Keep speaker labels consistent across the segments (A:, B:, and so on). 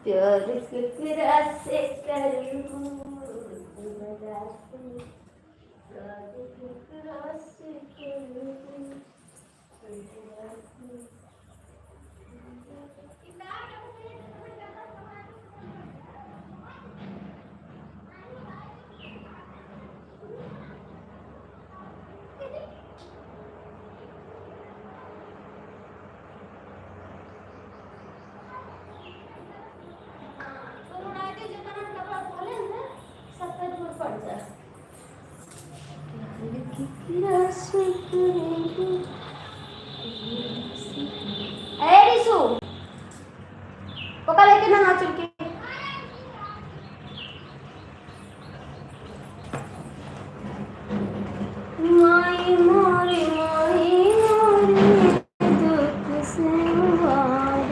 A: प्यार केकरा से करूं लेके ना चल के माई मोरी मोरी मोरी दुख से उबार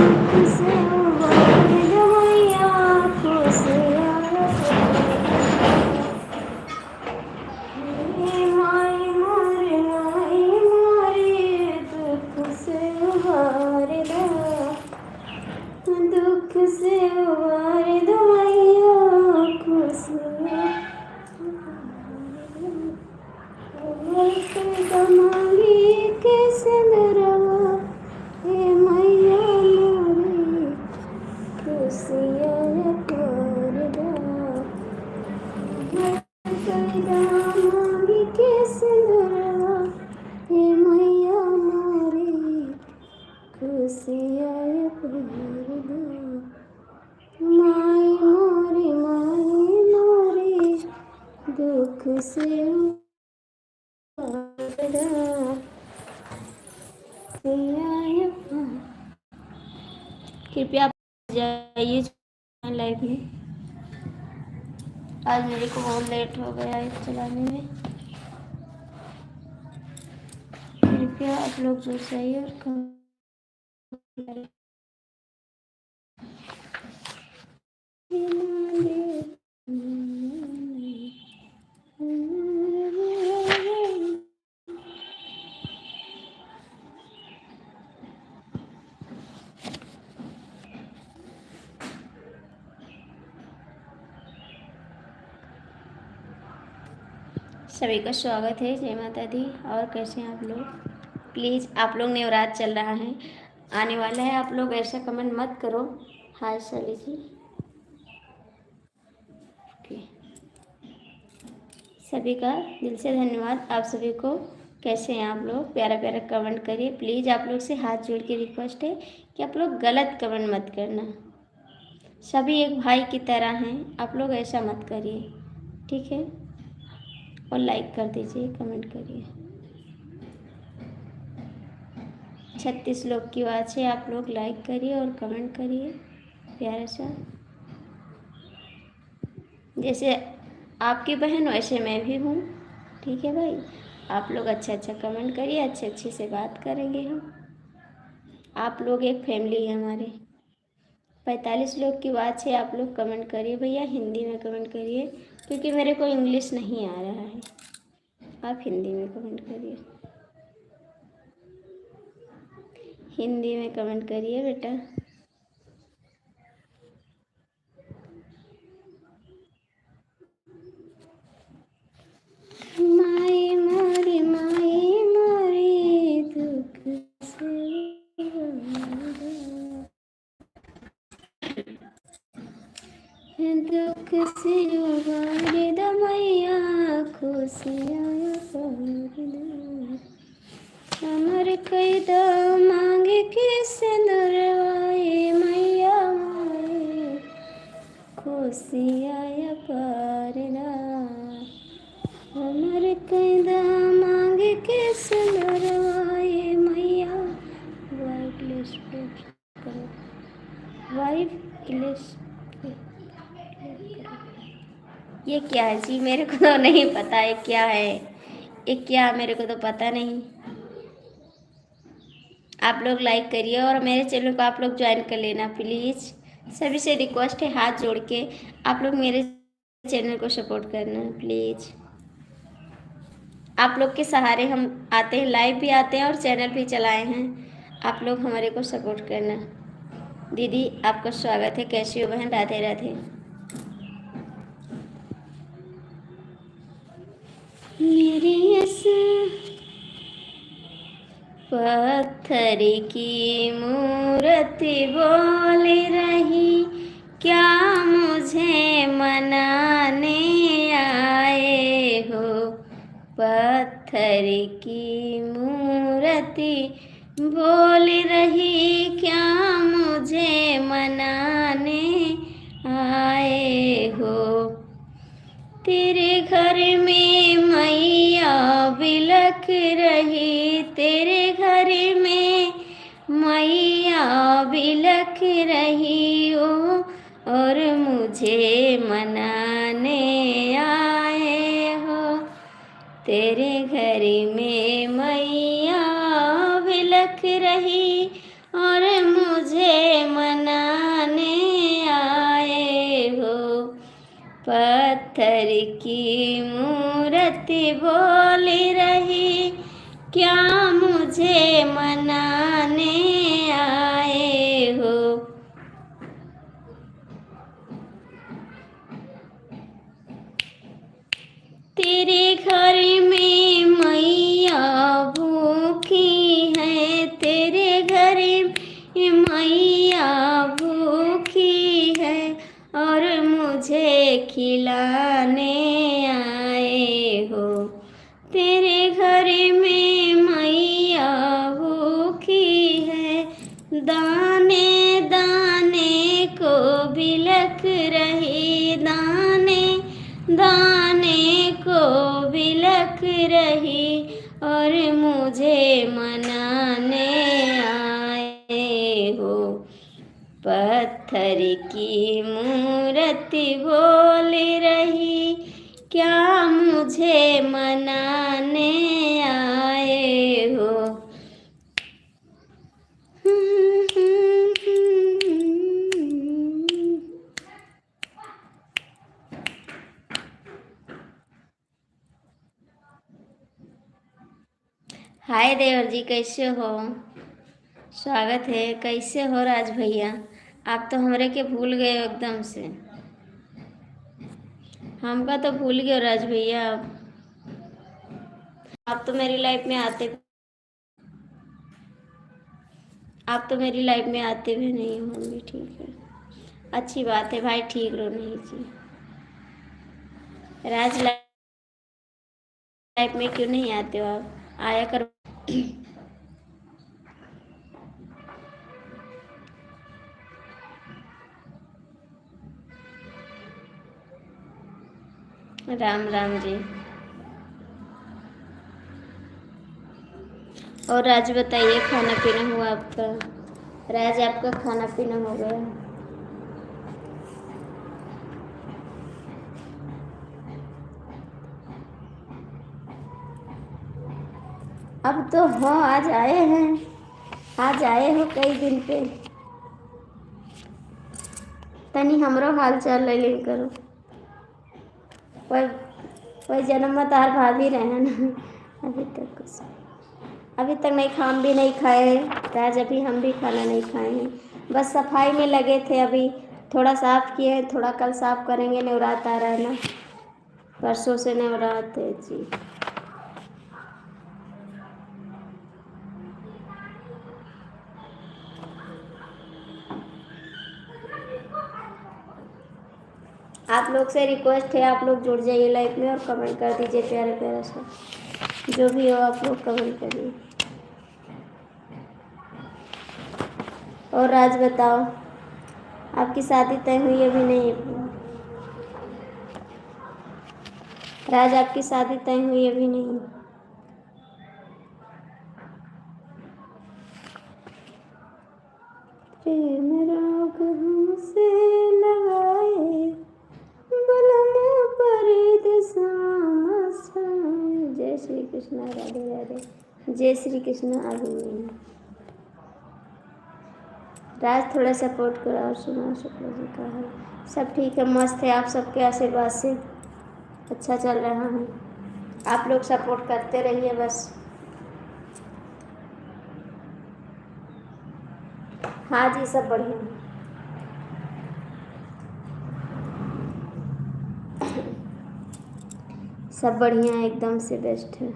A: दुख से उबार मैया खुश माई मोरी मोरी दुख से उबार दुख से उबार दो मैया खुश मांगी के सिंदरवा हे मैया मोरी खुशियाँ कर दो मांगी के सिंदरवा हे मैया मोरी खुशियाँ कर दो माई मोरी दुख से कृपया जाइए लाइव में। आज मेरे को बहुत लेट हो गया है चलाने में, कृपया आप लोग जुड़ जाइए और कमेंट सभी का स्वागत है। जय माता दी। और कैसे हैं आप लोग? प्लीज़ आप लोग नवरात्र चल रहा है, आने वाला है, आप लोग ऐसा कमेंट मत करो। हाय सली जी, ओके। सभी का दिल से धन्यवाद। आप सभी को कैसे हैं आप लोग? प्यारा प्यारा कमेंट करिए प्लीज़। आप लोग से हाथ जोड़ के रिक्वेस्ट है कि आप लोग गलत कमेंट मत करना। सभी एक भाई की तरह हैं, आप लोग ऐसा मत करिए, ठीक है? और लाइक कर दीजिए, कमेंट करिए। 36 लोग की बात है, आप लोग लाइक करिए और कमेंट करिए प्यारा सा। जैसे आपकी बहन वैसे मैं भी हूँ, ठीक है भाई? आप लोग अच्छा अच्छा कमेंट करिए, अच्छे अच्छे से बात करेंगे हम। आप लोग एक फैमिली है हमारे। 45 लोग की बात है, आप लोग कमेंट करिए भैया, हिंदी में कमेंट करिए क्योंकि मेरे को इंग्लिश नहीं आ रहा है। आप हिंदी में कमेंट करिए, हिंदी में कमेंट करिए बेटा। माई मोरी दुख से दुख से उबार दो मैया खुशियाँ कर दो हमर कई दो मांग के सिंदूरवाए मैया मोरे खुशियाँ कर दो हमर कई दो मांग के सिंदूरवाए मैया। वाइट लिस्ट पे करो, वाइट लिस्ट ये क्या है जी? मेरे को तो नहीं पता है क्या है। ये क्या, मेरे को तो पता नहीं। आप लोग लाइक करिए और मेरे चैनल को आप लोग ज्वाइन कर लेना प्लीज़। सभी से रिक्वेस्ट है, हाथ जोड़ के आप लोग मेरे चैनल को सपोर्ट करना प्लीज़। आप लोग के सहारे हम आते हैं, लाइव भी आते हैं और चैनल भी चलाए हैं। आप लोग हमारे को सपोर्ट करना। दीदी आपका स्वागत है, कैसी हो बहन? राधे राधे। मेरी इस पत्थर की मूर्ति बोल रही, क्या मुझे मनाने आए हो? पत्थर की मूर्ति बोल रही, क्या मुझे मनाने आए हो? तेरे घर में मैया बिलख रही, तेरे घर में मैया बिलख रही ओ, और मुझे मनाने आए हो। तेरे घर में मैया बिलख रही और मुझे मनाने आए हो। पत्थर की मूर्ति बोल रही, क्या मुझे मनाने आए हो? तेरे घर में मैया भूखी है, तेरे घर में मैया भूखी है और मुझे खिलाने आए हो। तेरे घर में मैया भूखी है, दाने दाने को बिलख रही, दाने दाने को बिलख रही और मुझे मनाने आए हो। पत्थर की मूर्ति बोल रही, क्या मुझे मनाने आए हो? हाय देवर जी, कैसे हो? स्वागत है। कैसे हो राज भैया? आप तो हमरे के भूल गए एकदम से। हमका तो भूल गए राज भैया। आप तो मेरी लाइफ में आते, आप तो मेरी लाइफ में आते भी नहीं हो। हम भी ठीक है, अच्छी बात है भाई, ठीक रहो। नहीं जी, राज लाइफ में क्यों नहीं आते हो आप? आया करो। राम राम जी। और राज बताइए, खाना पीना हुआ आपका? राज आपका खाना पीना हो गया? अब तो हो, आज आए हैं, आज आए हो कई दिन पे। तनी हमरो हाल चाल ले लिन करो। कोई कोई जन्म में तार भाभी रहे ना। अभी तक नहीं, खाम भी नहीं खाए हैं राज, अभी हम भी खाना नहीं खाए हैं। बस सफाई में लगे थे, अभी थोड़ा साफ किए हैं, थोड़ा कल साफ करेंगे। नवरात आ रहा है ना, परसों से नवरात है जी। आप लोग से रिक्वेस्ट है, आप लोग जुड़ जाइए लाइव में और कमेंट कर दीजिए प्यारे प्यारे सा। जो भी हो आप लोग कमेंट करिए। और राज बताओ, आपकी शादी तय हुई अभी नहीं? राज आपकी शादी तय हुई अभी नहीं? प्रेम राग हमसे लगाए बलम कृष्णा, राधे राधे, जय श्री कृष्ण। अभी राज थोड़ा सपोर्ट करो और सुना शुक्ला जी का है। सब ठीक है, मस्त है, आप सबके आशीर्वाद से अच्छा चल रहा है। आप लोग सपोर्ट करते रहिए बस। हाँ जी, सब बढ़िया। सब बढ़िया है, एकदम से बेस्ट है।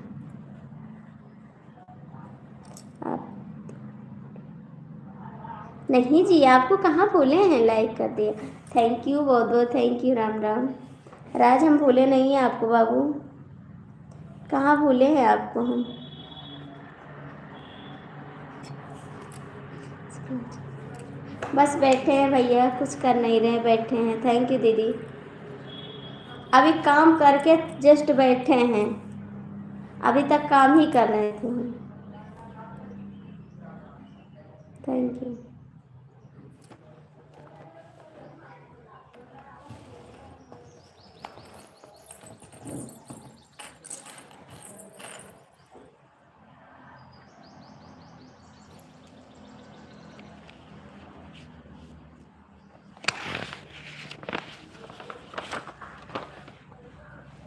A: आप नहीं जी, आपको कहाँ भूले हैं, लाइक कर दिया, थैंक यू, बहुत बहुत थैंक यू। राम राम। राज हम भूले नहीं हैं आपको बाबू, कहाँ भूले हैं आपको हम। बस बैठे हैं भैया, कुछ कर नहीं रहे, बैठे हैं। थैंक यू दीदी। अभी काम करके जस्ट बैठे हैं, अभी तक काम ही कर रहे थे हम। Thank you.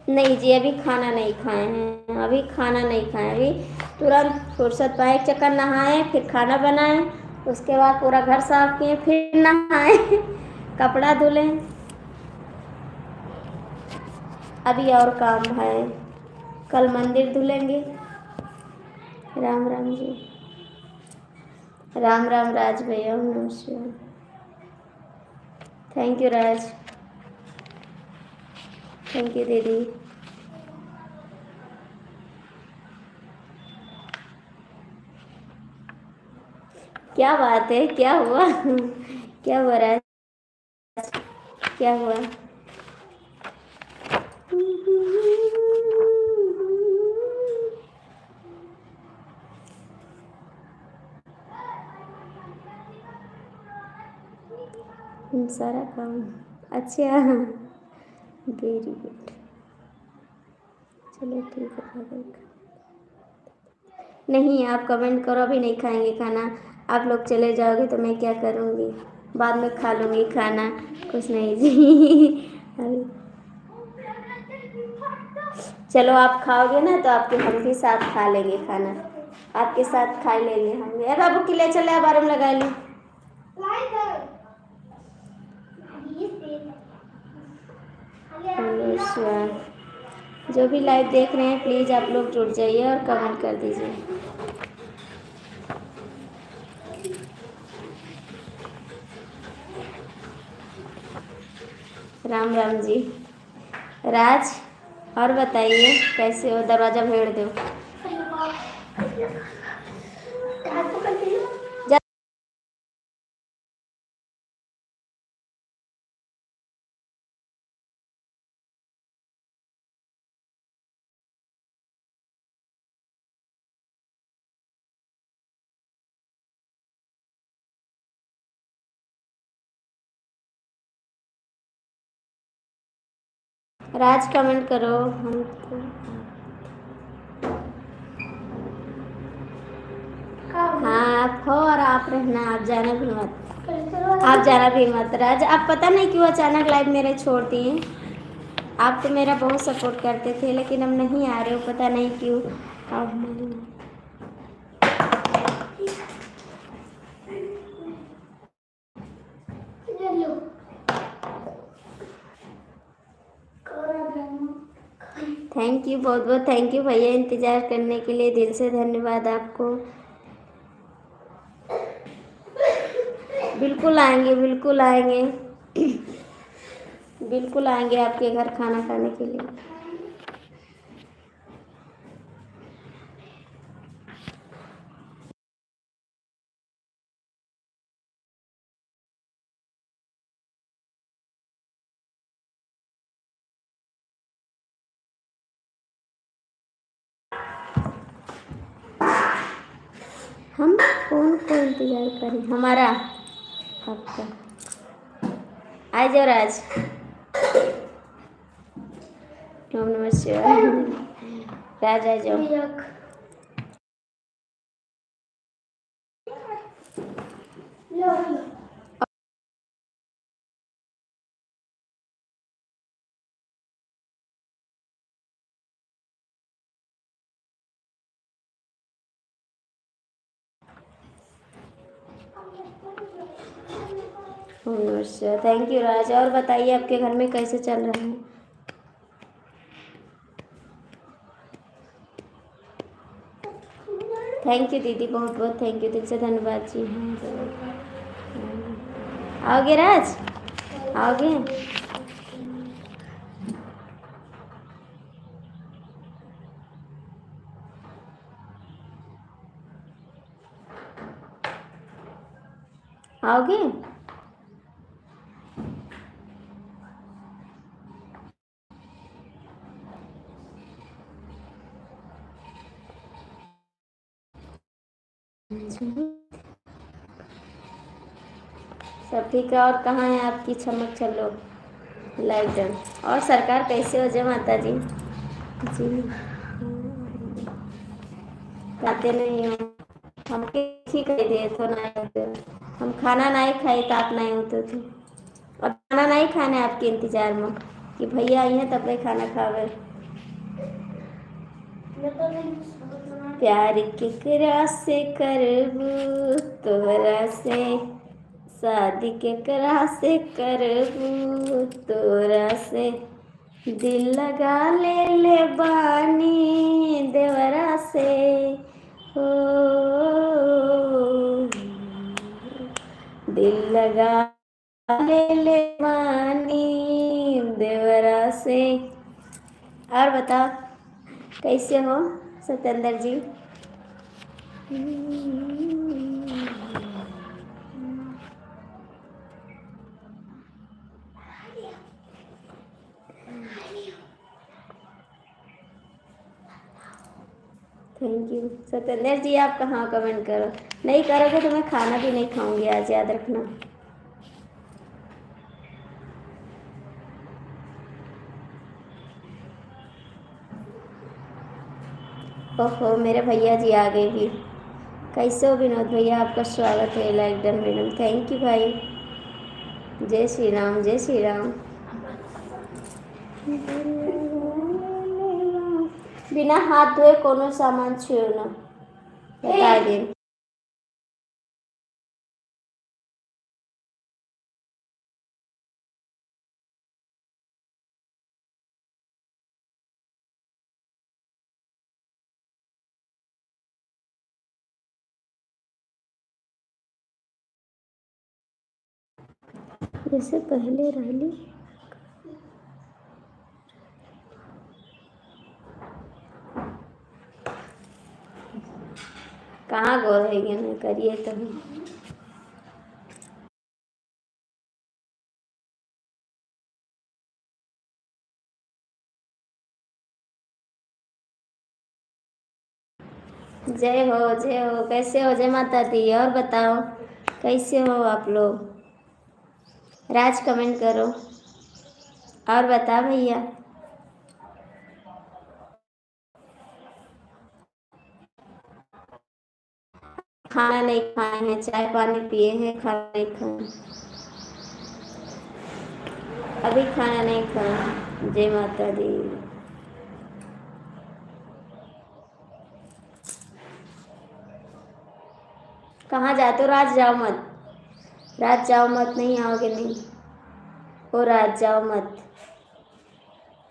A: नहीं जी, अभी खाना नहीं खाए हैं, अभी खाना नहीं खाए, अभी तुरंत फुर्सत पाए, एक चक्कर नहाए, फिर खाना बनाए, उसके बाद पूरा घर साफ किए, फिर नहाए कपड़ा धुले। अभी और काम है, कल मंदिर धुलेंगे। राम राम जी। राम राम राज भैया, नमस्कार। Thank you Raj, thank you दीदी। क्या बात है, क्या हुआ क्या हुआ राज, क्या हुआ। सारा काम अच्छा, वेरी गुड, चलो ठीक है। नहीं, आप कमेंट करो, अभी नहीं खाएंगे खाना, आप लोग चले जाओगे तो मैं क्या करूँगी, बाद में खा लूँगी खाना, कुछ नहीं जी अभी चलो, आप खाओगे ना तो आपके हम भी साथ खा लेंगे खाना, आपके साथ खा लेंगे हम। ए बाबू के लिए चले, बारे में लगा ली। जो भी लाइव देख रहे हैं प्लीज़ आप लोग जुड़ जाइए और कमेंट कर दीजिए। राम राम जी। राज और बताइए कैसे हो, दरवाज़ा भेड़ दो। राज कमेंट करो, हम तो हाँ, आप हो और आप रहना, आप जाना भी मत, आप जाना भी मत। राज आप पता नहीं क्यों अचानक लाइव मेरे छोड़ दिए, आप तो मेरा बहुत सपोर्ट करते थे, लेकिन अब नहीं आ रहे हो, पता नहीं क्यों। अब थैंक यू, बहुत बहुत थैंक यू भैया, इंतज़ार करने के लिए दिल से धन्यवाद आपको। बिल्कुल आएंगे, बिल्कुल आएंगे बिल्कुल आएंगे आपके घर खाना खाने के लिए। हम कौन को इंतज़ार करें, हमारा आपका। आ जाओ राज। ओम नमः शिवाय। राज आ जाओ। अच्छा, थैंक यू राज। और बताइए आपके घर में कैसे चल रहा है? थैंक यू दीदी, बहुत बहुत थैंक यू, दिल से धन्यवाद जी। हाँ, आओगे राज, आओगे? आओगे? सब ठीक है। और कहाँ है आपकी चमक चलो लाइटन? और सरकार कैसे हो जय माता जी? जी खाते नहीं हो, हम ठीक है दिए तो नहीं होते, हम खाना नहीं खाए तो आप नहीं होते थे। और खाना नहीं खाने आपके इंतजार में कि भैया आई हैं तब भी खाना खावे। प्यार केकरा से करबू तोहरा से, शादी केकरा से करबू तोरा से, दिल लगा ले बानी देवरा से हो, दिल लगा ले बानी देवरा से। और बताओ कैसे हो सत्येंद्र जी? थैंक यू सत्येंद्र जी। आप कहाँ कमेंट करो, नहीं करोगे तो मैं खाना भी नहीं खाऊंगी आज, याद रखना। ओहो मेरे भैया जी आ गए भी। कैसे हो विनोद भैया? आपका स्वागत है like done madam, thank you भाई। जय श्री राम, जय श्री राम। बिना हाथ धोए कोनो सामान छुओ ना, बता दे। जैसे पहले रहली कहाँ गो रहेंगे ना करिए तभी। जय हो, जय हो। कैसे हो? जय माता दी। और बताओ कैसे हो आप लोग? राज कमेंट करो। और बता भैया। खाना नहीं खाए हैं, चाय पानी पिए हैं, खाना नहीं खाए, अभी खाना नहीं खाए। जय माता दी। कहाँ जाते हो? राज जाओ मत, राज जाओ मत, नहीं आओगे नहीं। ओ राज जाओ मत,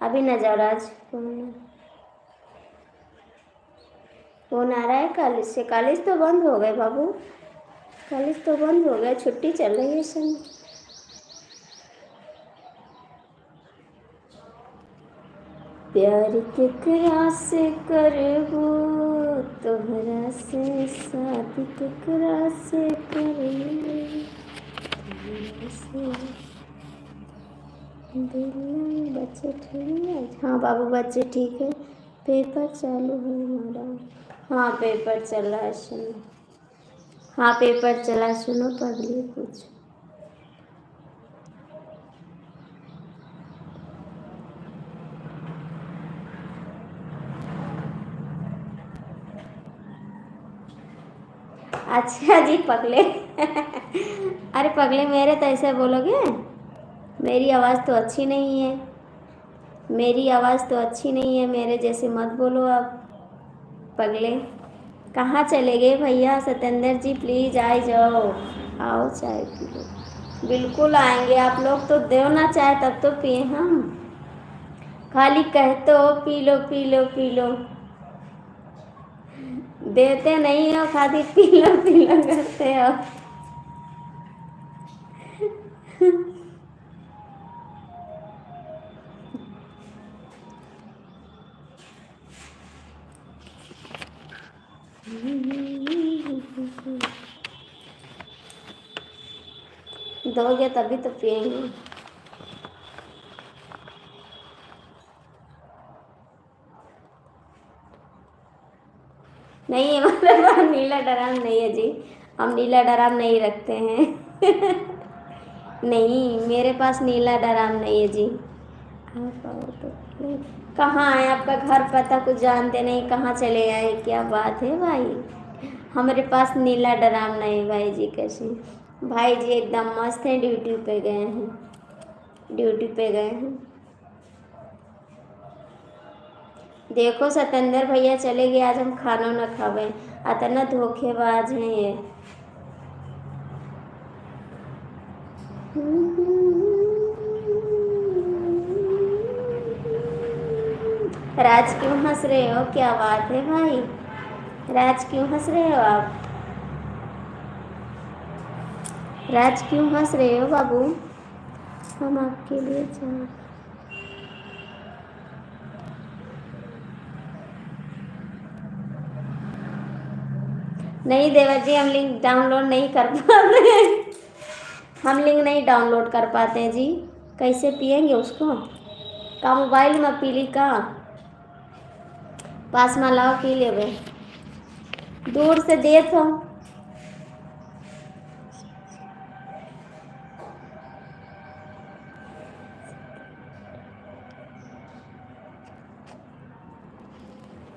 A: अभी ना जाओ राज। फोन आ रहा है कॉलेज से? कॉलेज तो बंद हो गए बाबू, कॉलेज तो बंद हो गया, छुट्टी चल रही है सन। प्यार केकरा से करबू तोहरा से, शादी केकरा से करबू से, दिल। बच्चे ठीक है? हाँ बाबू बच्चे ठीक है। पेपर चालू है हमारा। हाँ पेपर चल रहा है, सुनो। हाँ पेपर चला, सुनो पढ़ लिए कुछ। अच्छा जी पगले अरे पगले मेरे तो ऐसे बोलोगे? मेरी आवाज़ तो अच्छी नहीं है, मेरी आवाज़ तो अच्छी नहीं है, मेरे जैसे मत बोलो आप पगले। कहाँ चले गए भैया? सत्येंद्र जी प्लीज़ आ जाओ, आओ चाय पी लो। बिल्कुल आएंगे, आप लोग तो दो ना चाय तब तो पिए हम। खाली कहते हो P low P low P low, देते नहीं हो, खाली पी लो करते हो। दोगे तभी तो पिएंगे। नहीं हमारे पास नीला ड्राम नहीं है जी, हम नीला ड्राम नहीं रखते हैं नहीं मेरे पास नीला ड्राम नहीं है जी। आप आओ तो नहीं। कहाँ आए? आपका घर पता कुछ जानते नहीं, कहाँ चले आए? क्या बात है भाई? हमारे पास नीला ड्राम नहीं भाई जी। कैसे भाई जी? एकदम मस्त हैं, ड्यूटी पे गए हैं, ड्यूटी पे गए हैं। देखो सतेंद्र भैया चले गए, आज हम खाना न खावे, अतना धोखेबाज हैं ये। राज क्यों हंस रहे हो? क्या बात है भाई? राज क्यों हंस रहे हो आप? राज क्यों हंस रहे हो बाबू? हम आपके लिए चाय। नहीं देवर जी, हम लिंक डाउनलोड नहीं कर पाते हैं, हम लिंक नहीं डाउनलोड कर पाते हैं जी। कैसे पियेंगे उसको? का मोबाइल में पीली का? पास में लाओ पी लेबे, दूर से देखो।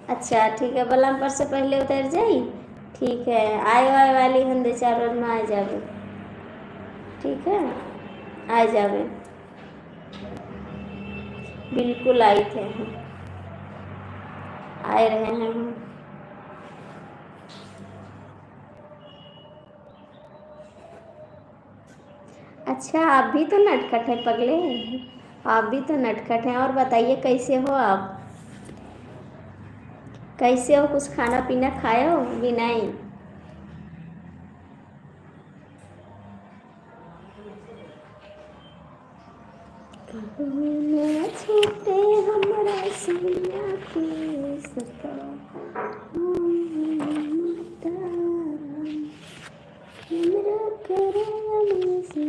A: अच्छा ठीक है, बलम पर से पहले उतर जाई। ठीक है, आए वाली हम 2-4 रोज में आ जावे। ठीक है, आ जावे, बिल्कुल आई थे हम, आए रहे हैं हम। अच्छा आप भी तो नटखट है पगले, आप भी तो नटखट हैं। और बताइए कैसे हो आप? कैसे हो? कुछ खाना पीना खाए हो भी नहीं? छूटे हमरा सैया के सता, हमरा करम से।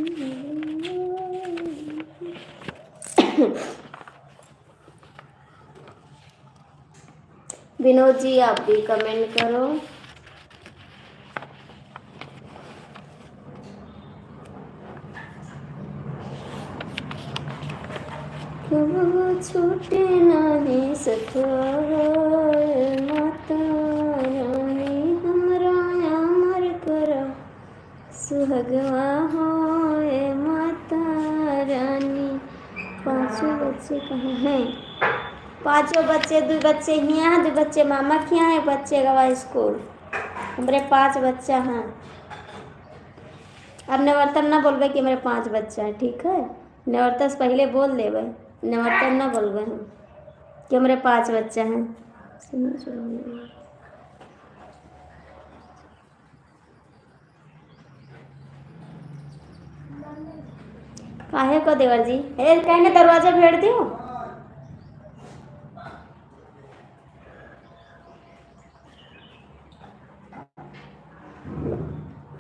A: विनोद जी आप भी कमेंट करो। कबो छूटे नहीं सका माता रानी, हमरा अमर करा सुहगवा होए माता रानी। 5 बच्चे कहाँ हैं? 5 बच्चे, 2 बच्चे यहाँ, 2 बच्चे मामा के यहाँ, 1 बच्चे गवा स्कूल। हमारे 5 बच्चा हैं। अब नवर्तन ना बोलबे कि मेरे 5 बच्चा है, ठीक है? नवर्तन से पहले बोल देवे, नवर्तन ना बोलबे हम कि हमारे 5 बच्चा हैं। काहे को देवर जी? कहने दरवाजा भेड़ दो।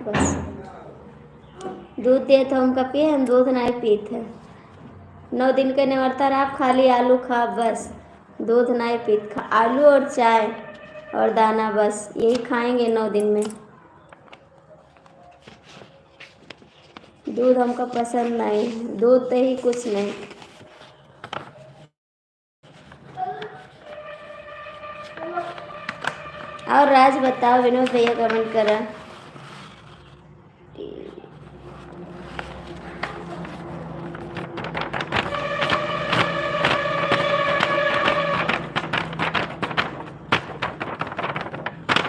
A: बस दूध दे तो हमका पिए, हम दूध नहीं पीते। 9 दिन के निवर्तर आप खाली आलू खा, बस दूध नहीं पीते। आलू और चाय और दाना, बस यही खाएंगे 9 दिन में। दूध हमको पसंद नहीं, दूध तो ही कुछ नहीं। और राज बताओ, विनोद भैया कमेंट करा।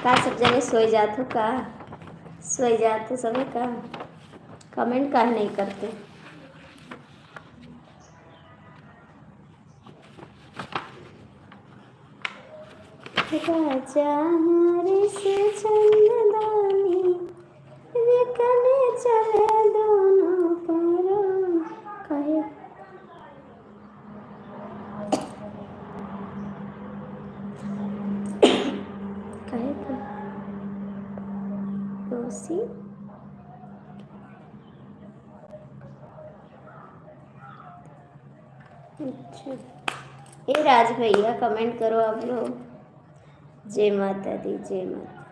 A: का सब जने सोई जात हो का? सोई जात हो सब का? कमेंट का नहीं करते? राजा हमारे से चंददानी वे कने चले दोनों पर कहे कहे दोषी अच्छा। ए राज भैया कमेंट करो आप लोग। जय माता दी, जय माता।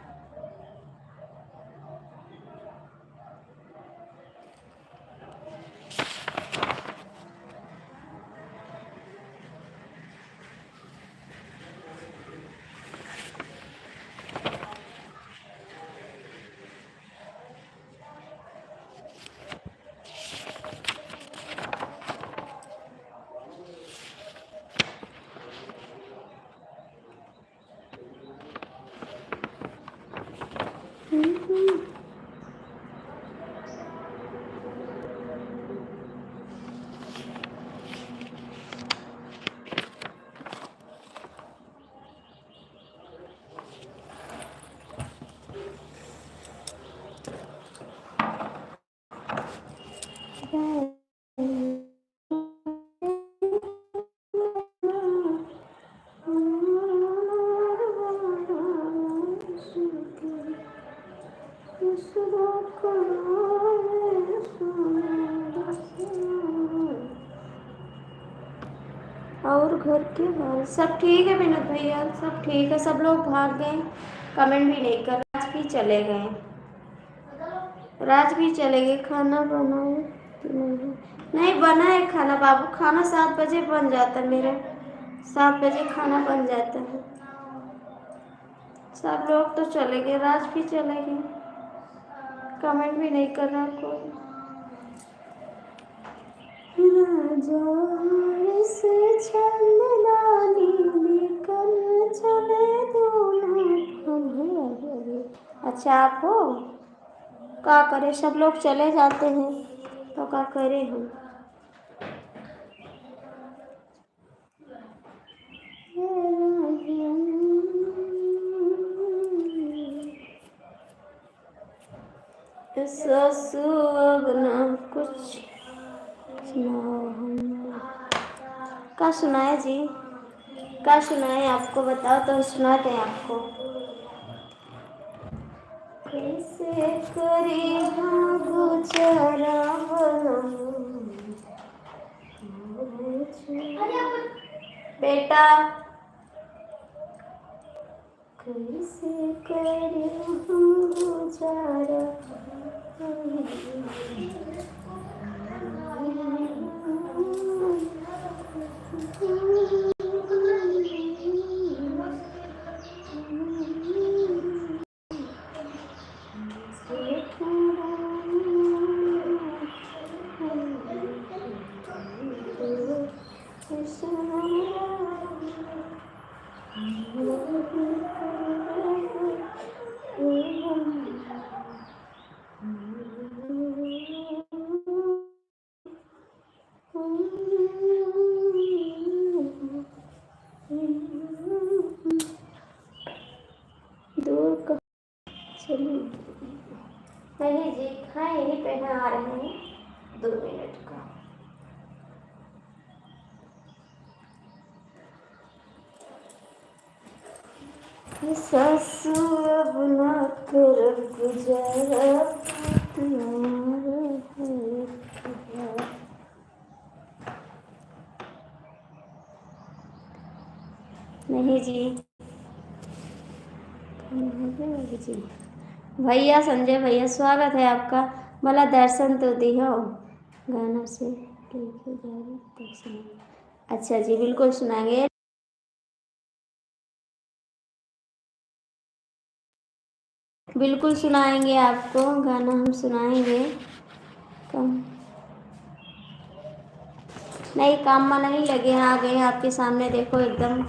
A: और घर के हाल सब ठीक है विनोद भैया? सब ठीक है। सब लोग भाग गए, कमेंट भी नहीं कर। राज भी चले गए, राज भी चले गए। खाना बनाए नहीं? बना है खाना बाबू। खाना 7 बजे बन जाता है मेरे, 7 बजे खाना बन जाता है। सब लोग तो चले गए, राज भी चले गए, कमेंट भी नहीं कर रहा कोई। राजा से चंददानी लेकर चले दोनों। अच्छा आप हो? क्या करें, सब लोग चले जाते हैं तो क्या करें हम। ससुअगना कुछ सुनाओ। हम क्या सुनाए जी? क्या सुनाए आपको? बताओ तो सुनाते हैं आपको। कैसे करी हाँ गुजारा बेटा, कैसे करी हम गुजारा। दूर का चलिए नहीं जी, खाए यहीं पे आ रहे हैं 2 मिनट का। ससुर बना कर गुजारा नहीं जी। जी भैया, संजय भैया स्वागत है आपका। मला दर्शन तो दियो गाना से लेके जा रहे तब सुना। अच्छा जी, बिल्कुल सुनाएंगे, बिल्कुल सुनाएंगे आपको गाना, हम सुनाएंगे। कम नहीं, काम में नहीं लगे, आ गए आपके सामने, देखो एकदम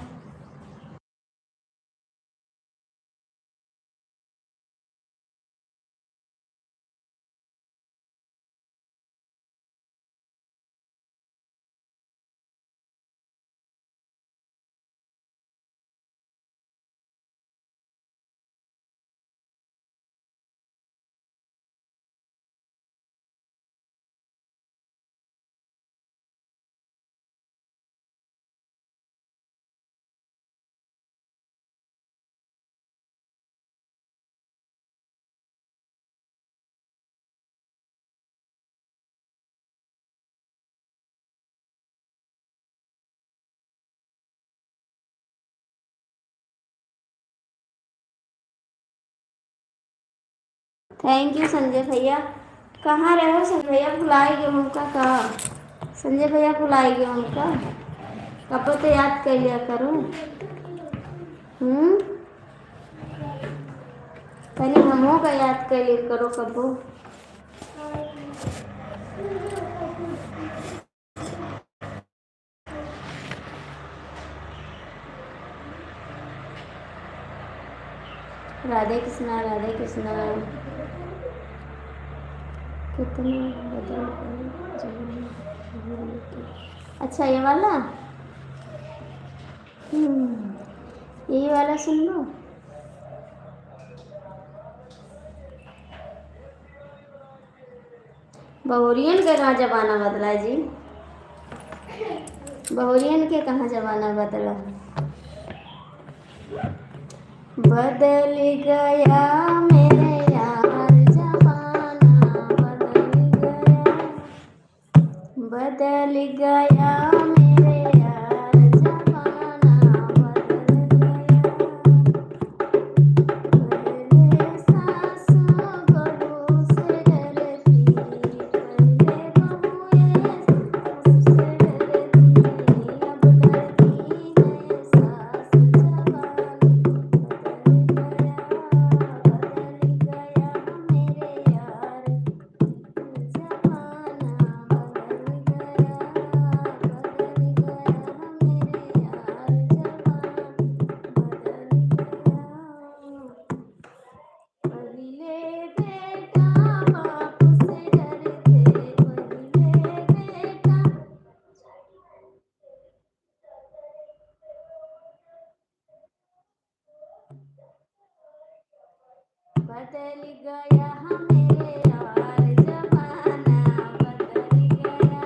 A: थैंक यू संजय भैया। कहाँ रहे हो संजय भैया, भुलाई गए उनका कहा। संजय भैया भुलाई गए उनका, कब तो याद कर लिया करो। तनी हमों का याद कर लिया करो कबो। राधे कृष्णा राधे कृष्णा। कितना बदल गए जमाने। अच्छा ये वाला, यही वाला सुन लो। बहुरियन के कहाँ जमाना बदला है जी, बहुरियन के कहाँ जमाना बदला। बदल गया मेरे यार जमाना, बदल गया मेरे यार जमाना, पहले सासों बहू से डरती, पहले बहुएं उससे डरती, अब डरती है सास जवान। बदल गया मेरे यार जमाना, बदल गया मेरे यार जमाना, बदल गया। पहले बेटा बाप से डरते, पहले बेटा बदल गया मेरे यार जमाना, बदल गया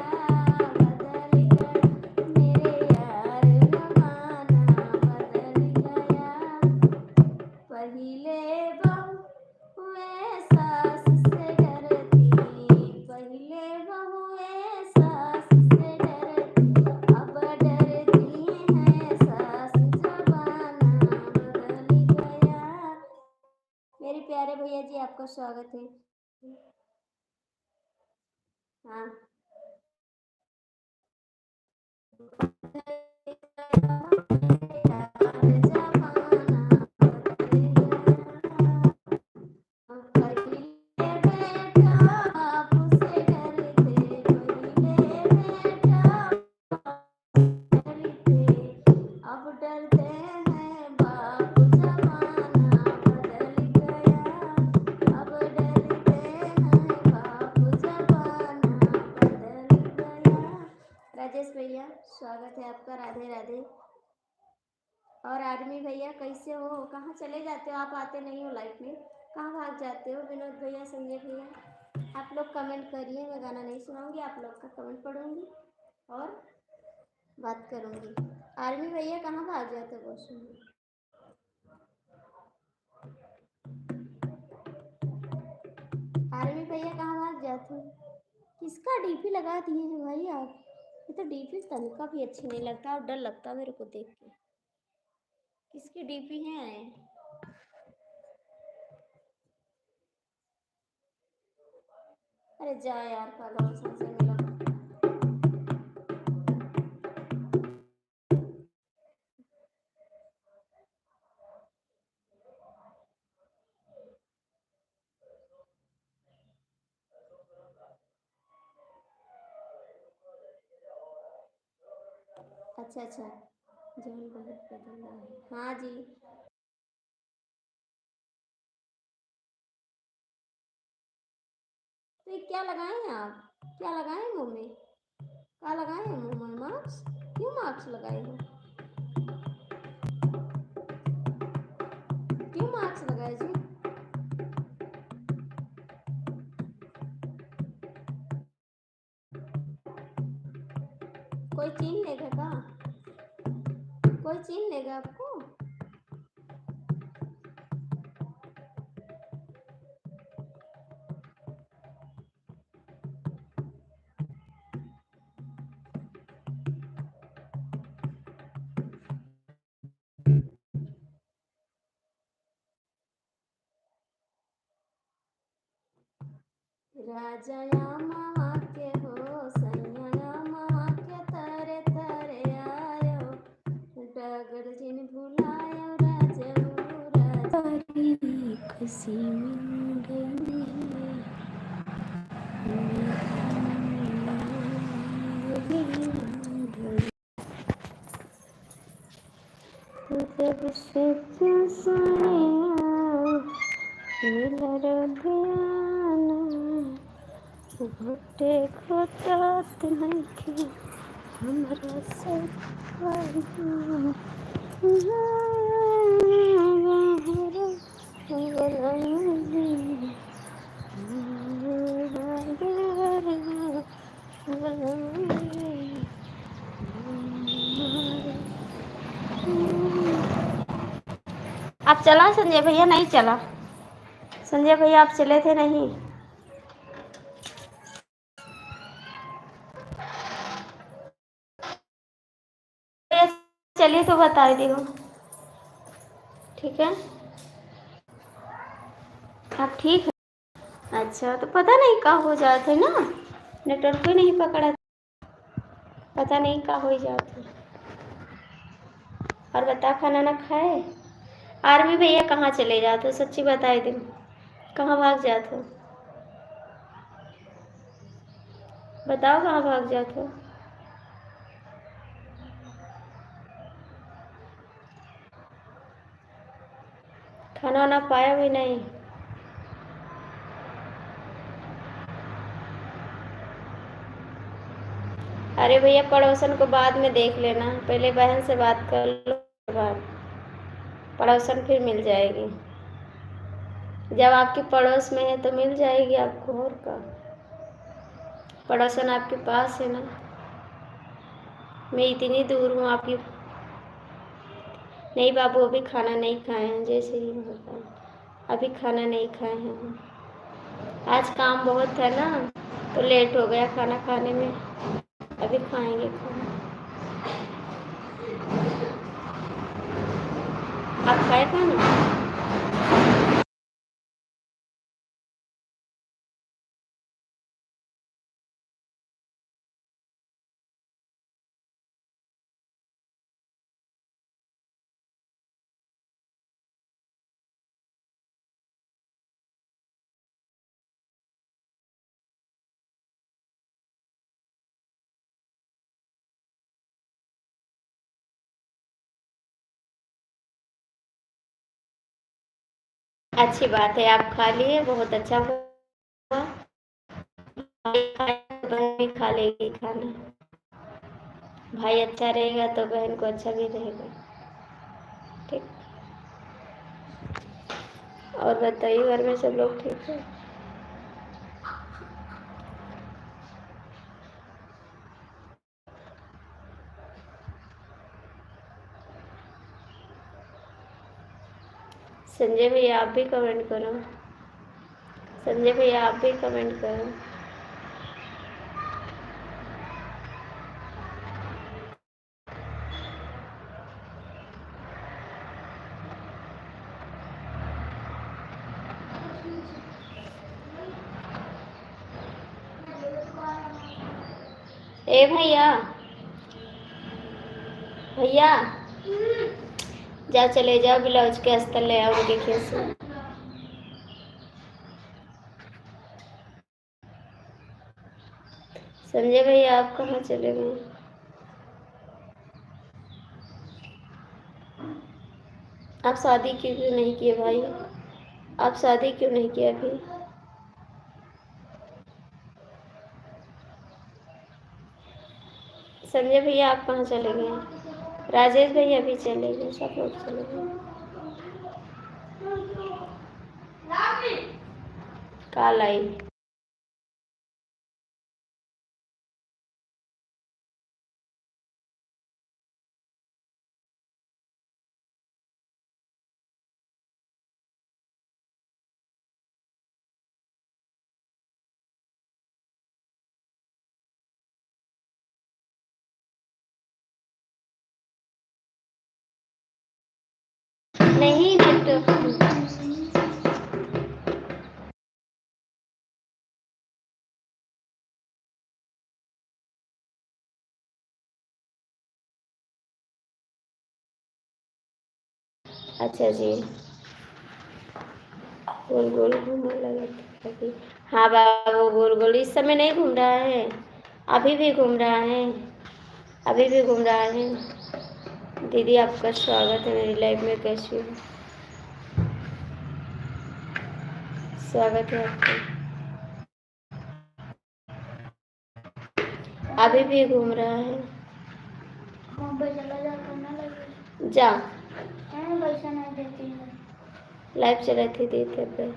A: मेरे यार जमाना, बदल गया। पहले बहुएं सास से डरती, पहले बहुएं सास से डरती, अब डरती हैं सास जवाना, बदल गया। मेरे प्यारे भैया जी आपका स्वागत है। हाँ, अब डरते हैं बाप जमाना, बदल गया, अब डरते हैं बाप जमाना, बदल गया। राजेश भैया स्वागत है आपका, राधे राधे। और आदमी भैया कैसे हो, कहाँ चले जाते हो आप, आते नहीं हो लाइफ में, कहाँ भाग जाते हो। विनोद भैया, संजय भैया, आप लोग कमेंट करिए, मैं गाना नहीं सुनाऊंगी, आप लोग का कमेंट पढ़ूंगी और बात करूंगी। आर्मी भैया कहाँ भाग जाते हो वॉशरूम में। आर्मी भैया कहाँ भाग जाते हो। किसका डीपी लगा दिए हैं भाई आप, ये तो डीपी तनका भी अच्छी नहीं लगता और डर लगता मेरे को देख के। किसकी डीपी है। अरे जा यार पागल से मिला। अच्छा अच्छा, जीवन बहुत बदल रहा है, हाँ जी। तो ये क्या लगाए हैं आप, क्या लगाए हैं मुंह में, क्या लगाए हैं मुंह में मास्क, क्यों मास्क लगाए हो, क्यों मास्क लगाए जी। कोई चीन लेगा का, कोई चीन लेगा आपको। राजा मामा के हो सैया मामा के तारे तारे आयो डगर जिन भुलायो राजा खुशी मिल गई जब से घुटे घोटत नहीं हमरा से आप चला संजय भैया? नहीं चला संजय भैया, आप चले थे नहीं? चलिए तो बता दी हूँ, ठीक है? आप ठीक है? अच्छा, तो पता नहीं क्या हो जाते ना, नेटवर्क ही नहीं पकड़ा, पता नहीं क्या हो जाते। और बता, खाना ना खाए? आर्मी भैया कहाँ चले जाते हो? सच्ची बताए दो, कहाँ भाग जाते हो? बताओ कहाँ भाग जाते हो? खाना ना पाया भी नहीं? अरे भैया, पड़ोसन को बाद में देख लेना, पहले बहन से बात कर लो, बाद पड़ोसन फिर मिल जाएगी। जब आपकी पड़ोस में है तो मिल जाएगी आपको, और का पड़ोसन आपके पास है ना। मैं इतनी दूर हूँ आपकी। नहीं बाबू, अभी खाना नहीं खाए हैं, जैसे ही होता है अभी खाना नहीं खाए हैं। आज काम बहुत है ना, तो लेट हो गया खाना खाने में, अभी खाएंगे खाना। आप खाए खाना? अच्छी बात है, आप खा लिए, बहुत अच्छा हुआ। बहन भी खा लेगी खाना, भाई अच्छा रहेगा तो बहन को अच्छा भी रहेगा, ठीक। और बताइए, घर में सब लोग ठीक है? संजय भैया आप भी कमेंट करो, संजय भैया आप भी कमेंट करो। ए भैया, भैया जाओ, चले जाओ, ब्लाउज के अस्तर ले आओ उनके खेत से। संजय भैया आप कहाँ चले गए? आप शादी क्यों नहीं किए भाई? आप शादी क्यों नहीं किए अभी? संजय भैया आप कहाँ चले गए? राजेश भैया भी चले गए, सब लोग चले गए। काल आई। नहीं नेट अच्छा जी, गोल गोल घूमने लगे थे अभी। हाँ बाबू, गोल गोल इस समय नहीं घूम रहा है, अभी भी घूम रहा है, अभी भी घूम रहा है। दीदी आपका स्वागत है मेरी लाइफ में, कैसी हो? स्वागत है आपका। अभी भी घूम रहा है। जा, पैसा नहीं देती है, लाइव चला थी देते पे।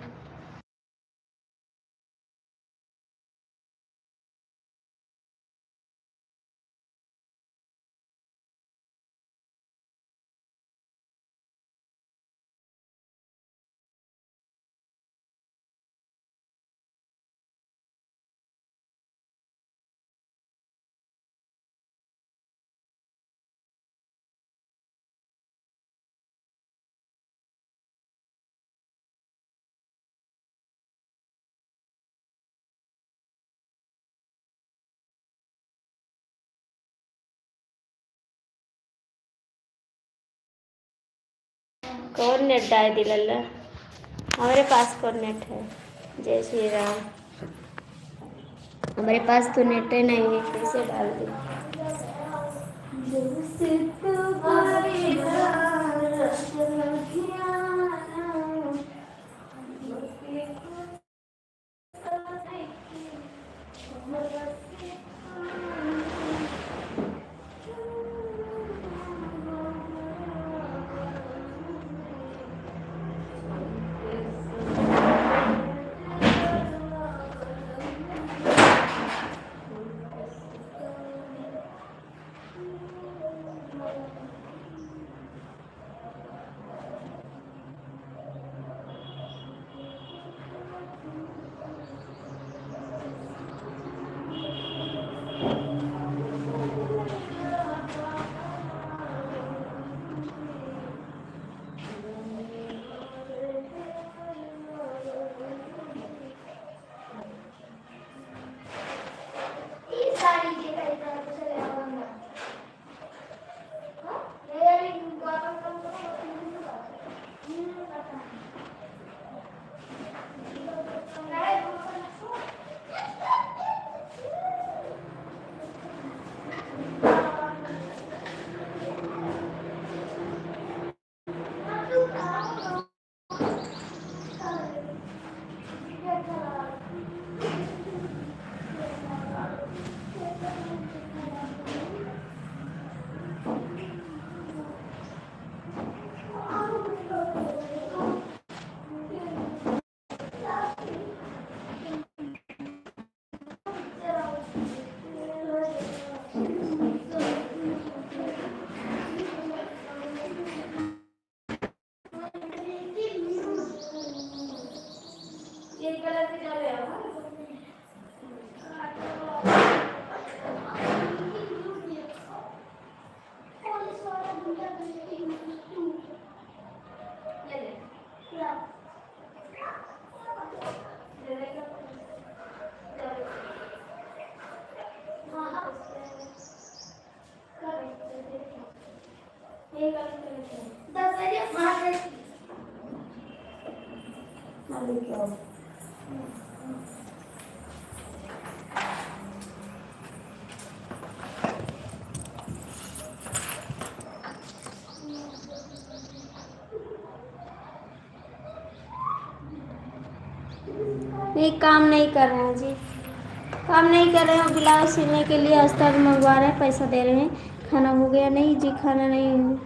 A: कौन नेट डाल दी लल्ला? हमारे पास कौन नेट है? जय श्री राम। हमारे पास तो नेट नहीं है, कैसे डाल दी? नहीं, काम नहीं कर रहे हैं जी, काम नहीं कर रहे हैं। ब्लाउज सिलने के लिए अस्तर मंगवा रहे हैं, पैसा दे रहे हैं। खाना हो गया? नहीं जी, खाना नहीं हो।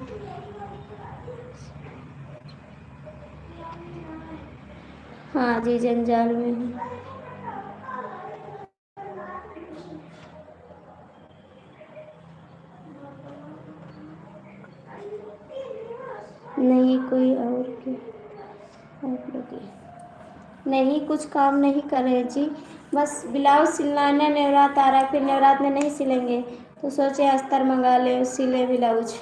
A: हाँ जी, जंजाल में हूँ। नहीं कोई और के आप लोग नहीं, कुछ काम नहीं कर रहे जी, बस ब्लाउज सिलना। नवरात आ रहा है, फिर नवरात में नहीं सिलेंगे तो सोचे अस्तर मंगा ले, सिले ब्लाउज।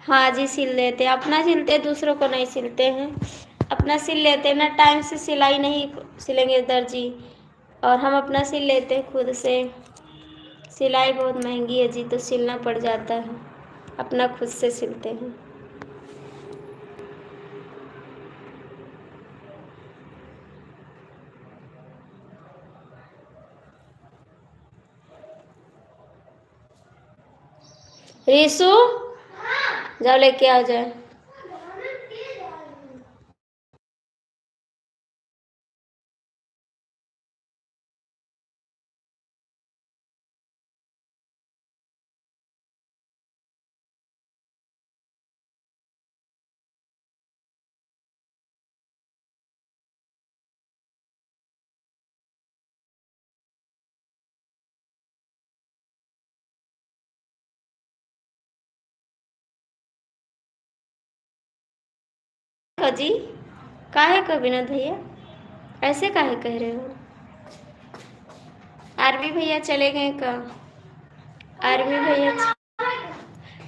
A: हाँ जी, सिल लेते, अपना सिलते, दूसरों को नहीं सिलते हैं, अपना सिल लेते ना, टाइम से सिलाई नहीं सिलेंगे दर्जी, और हम अपना सिल लेते खुद से। सिलाई बहुत महंगी है जी, तो सिलना पड़ जाता है, अपना खुद से सिलते हैं। रीशु, जाओ लेके आ जाए। जी, काहे का विनोद भैया, ऐसे काहे कह रहे हो? आर्मी भैया चले गए का? आर्मी भैया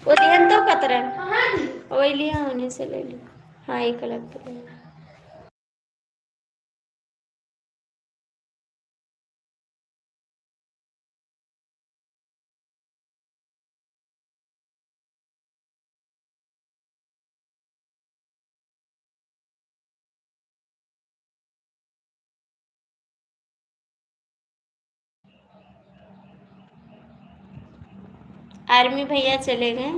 A: वो दिहन तो कतरन वही लिया, उन्हीं से ले ली। हाँ, एक अलग तो ले। आर्मी भैया चले गए,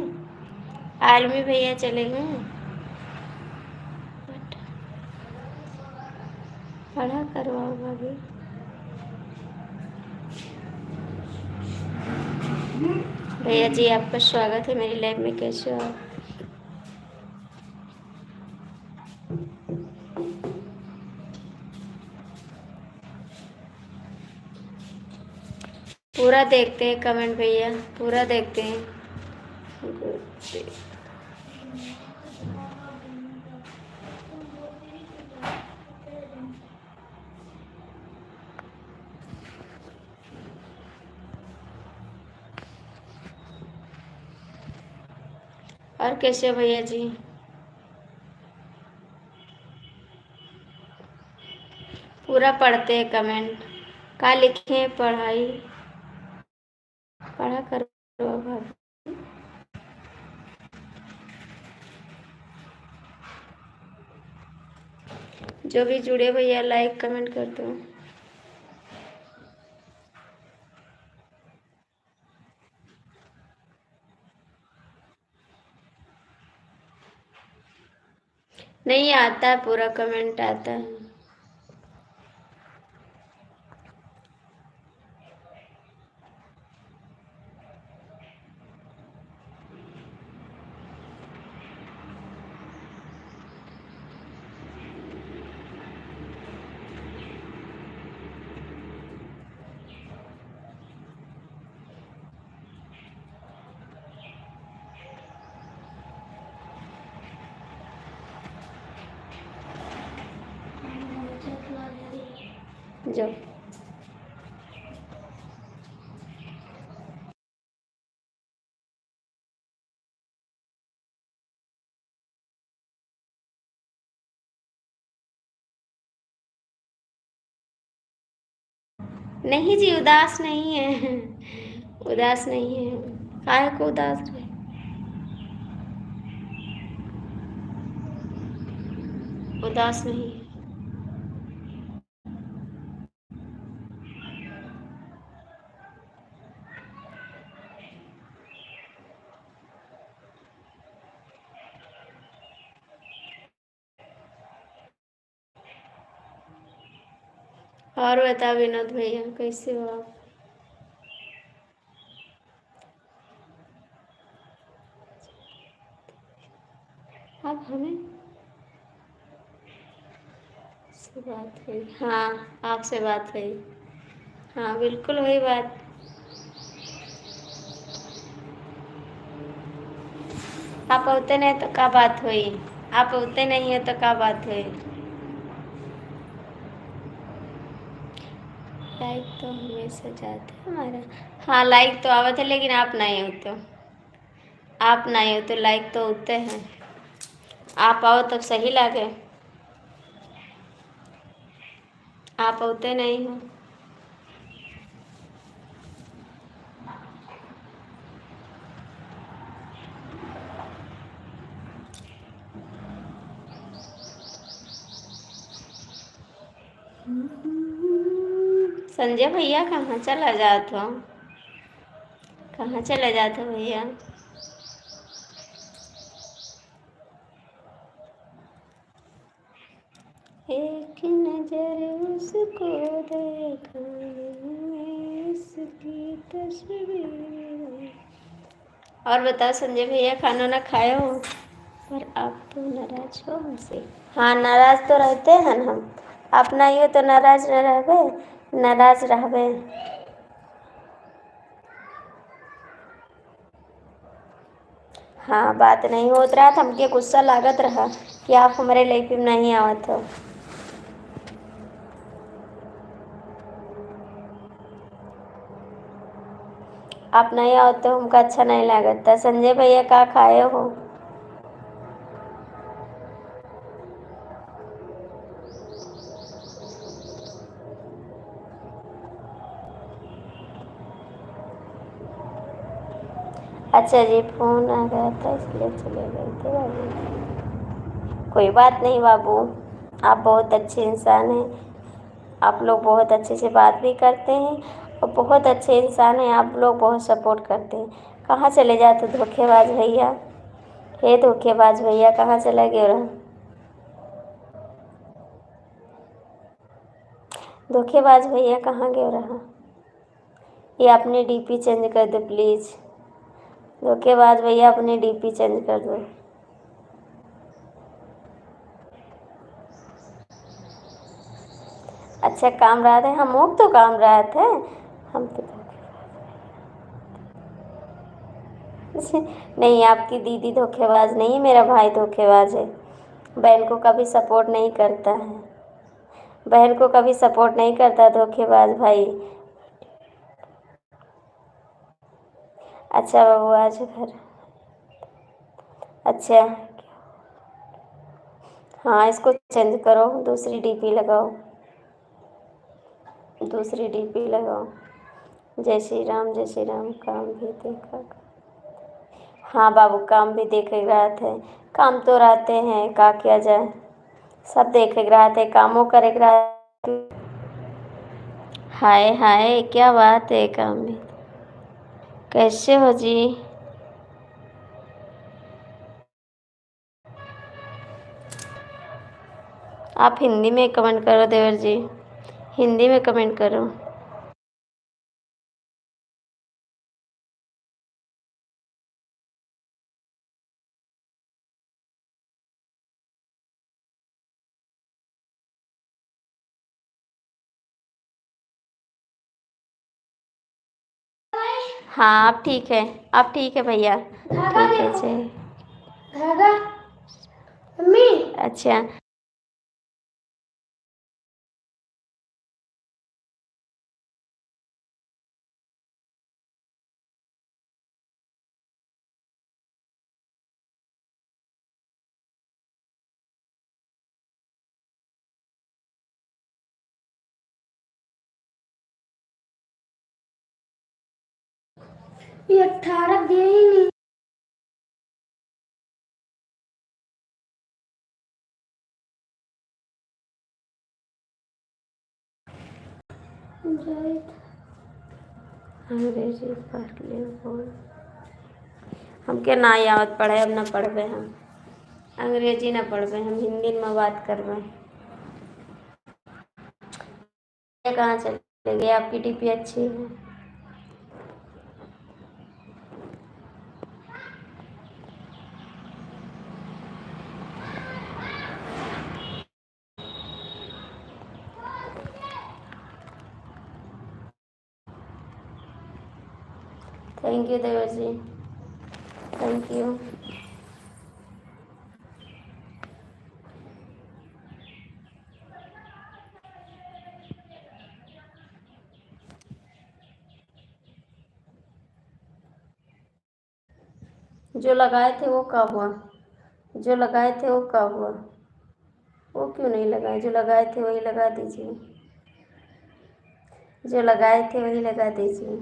A: आर्मी भैया चले गए। पढ़ा करवाओ भाभी। भैया जी, आपका स्वागत है मेरी लाइफ में, कैसे हो आप? पूरा देखते हैं कमेंट भैया, पूरा देखते हैं। और कैसे हो भैया जी? पूरा पढ़ते हैं कमेंट, क्या लिखे? पढ़ाई पढ़ा करो भाभी। जो भी जुड़े भैया लाइक कमेंट कर दो। नहीं आता है, पूरा कमेंट आता है। जाओ। नहीं जी, उदास नहीं है, उदास नहीं है, काहे को उदास रहे? उदास नहीं है। और बता विनोद भैया, कैसे हो आप? अब हमें से बात हुई, हाँ आपसे बात हुई, हाँ बिल्कुल वही बात। आप होते नहीं तो क्या बात हुई? आप होते नहीं है तो क्या बात हुई? लाइक तो हमेशा जाते हमारा। हाँ, लाइक तो आवत है, लेकिन आप नहीं होते हो। आप नहीं हो तो लाइक तो होते हैं, आप आओ तब सही लगे, आप होते नहीं हो। संजय भैया कहाँ चला जाते हो, कहाँ चले जाते हो भैया? एक नजर उसको देखा मैं, उसकी तस्वीर। और बताओ संजय भैया, खाना ना खाए हो? पर आप तो नाराज हो हमसे। हाँ, नाराज तो रहते हैं ना हम, आप नहीं हो तो नाराज न रहबे, नाराज रहबे। हाँ, बात नहीं होत रहा था, हमके गुस्सा लागत रहा कि आप हमारे लाइफ में नहीं आवत हो। आप नहीं आओ तो हमको अच्छा नहीं लगता। संजय भैया का खाए हो? अच्छा जी, फोन आ गया था इसलिए चले गए थे बाबू। कोई बात नहीं बाबू, आप बहुत अच्छे इंसान हैं, आप लोग बहुत अच्छे से बात भी करते हैं और बहुत अच्छे इंसान हैं, आप लोग बहुत सपोर्ट करते हैं। कहाँ चले जाते धोखेबाज भैया? हे धोखेबाज भैया, कहाँ चला गया रहा? धोखेबाज भैया कहाँ गया रहा? ये अपने डीपी चेंज कर दो प्लीज़। धोखेबाज भैया अपने डीपी चेंज कर दो। अच्छा काम रहा था, हम लोग तो काम रहा थे, हम तो नहीं, आपकी दीदी धोखेबाज नहीं है, मेरा भाई धोखेबाज है। बहन को कभी सपोर्ट नहीं करता है, बहन को कभी सपोर्ट नहीं करता धोखेबाज भाई। अच्छा बाबू आज घर। अच्छा, हाँ इसको चेंज करो, दूसरी डीपी लगाओ, दूसरी डीपी लगाओ। जय श्री राम, जय श्री राम। काम भी देखा। हाँ बाबू, काम भी देखे रहे थे, काम तो रहते हैं, का किया जाए, सब देखे रहे थे, कामों करे रहे। हाय हाय, क्या बात है काम में? कैसे हो जी? आप हिंदी में कमेंट करो देवर जी, हिंदी में कमेंट करो। हाँ आप ठीक है, आप ठीक है भैया, ठीक है जी। मम्मी अच्छा, ये 18 दे ही नहीं। अंग्रेजी पढ़ ले बोल, हम क्या ना याद पढ़े, अब ना पढ़बे हम अंग्रेजी ना पढ़बे, हम हिंदी में बात करबे। ये कहाँ चले गए? आपकी डीपी अच्छी है। थैंक यू देवर जी, थैंक यू। जो लगाए थे वो कब हुआ? जो लगाए थे वो कब हुआ? वो क्यों नहीं लगाए? जो लगाए थे वही लगा दीजिए। जो लगाए थे वही लगा दीजिए।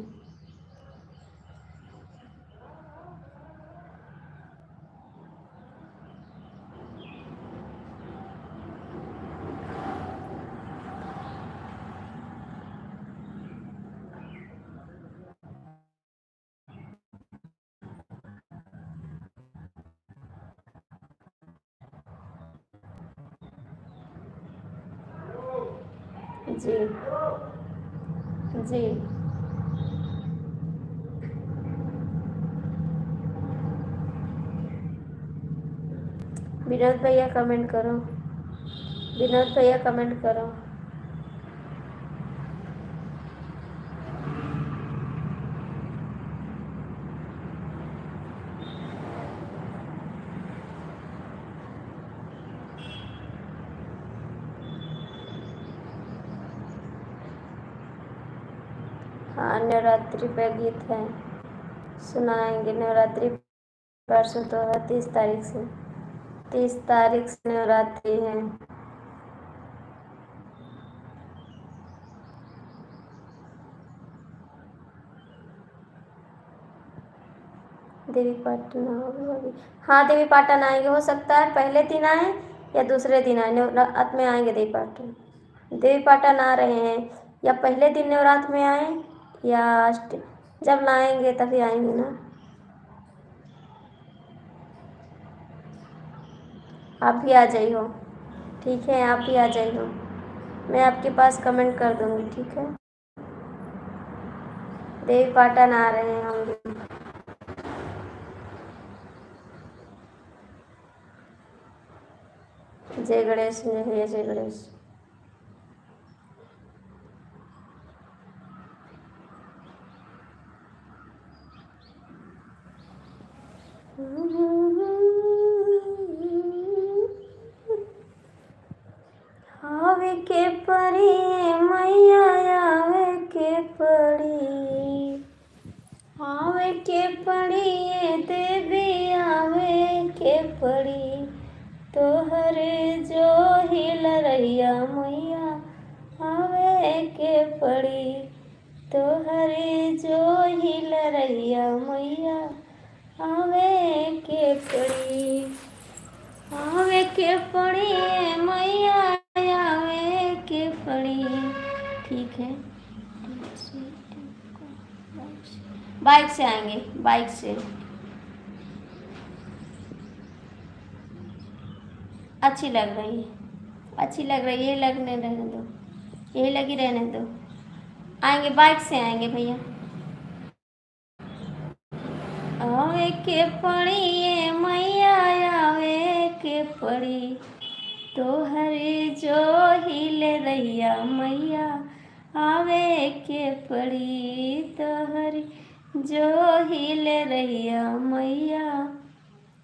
A: जी जी। विनोद भैया कमेंट करो। विनोद भैया कमेंट करो। हाँ, नवरात्रि पे गीत है, सुनाएंगे। नवरात्रि परसों तो है, 30 तारीख से। 30 तारीख से नवरात्रि है। देवी पाटन होगी। हाँ, देवी पाटन आएंगे, हो सकता है पहले दिन आए या दूसरे दिन आए। नवरात्र में आएंगे देवी पाटन। देवी पाटन आ रहे हैं, या पहले दिन नवरात्र में आए या जब लाएंगे तभी आएंगे ना। आप भी आ जाइयो। ठीक है, आप भी आ जाइयो। मैं आपके पास कमेंट कर दूंगी, ठीक है। देवी पाटन आ रहे हैं हम भी। जय गणेश, जय भैया, जय गणेश। आवे के परी मैया, आवे के पड़ी, आवे के पड़ी देवी, आवे के पड़ी। तोहरे जो हिल रैया मैया, आवे के पड़ी। तोहरे जो हिल रैया मैया, आवे के पड़ी। आवे के पड़ी मैया, आवे के पड़ी। ठीक है, बाइक से आएंगे, बाइक से। अच्छी लग रही है, अच्छी लग रही है, लगने रहने दो, यही लगी रहने दो। आएंगे, बाइक से आएंगे भैया। आवे के पड़ी ये मैया, आवे के पड़ी। तोहरे जो हिल रैया मैया, आवे के पड़ी। तोहरे जो हिल रैया मैया,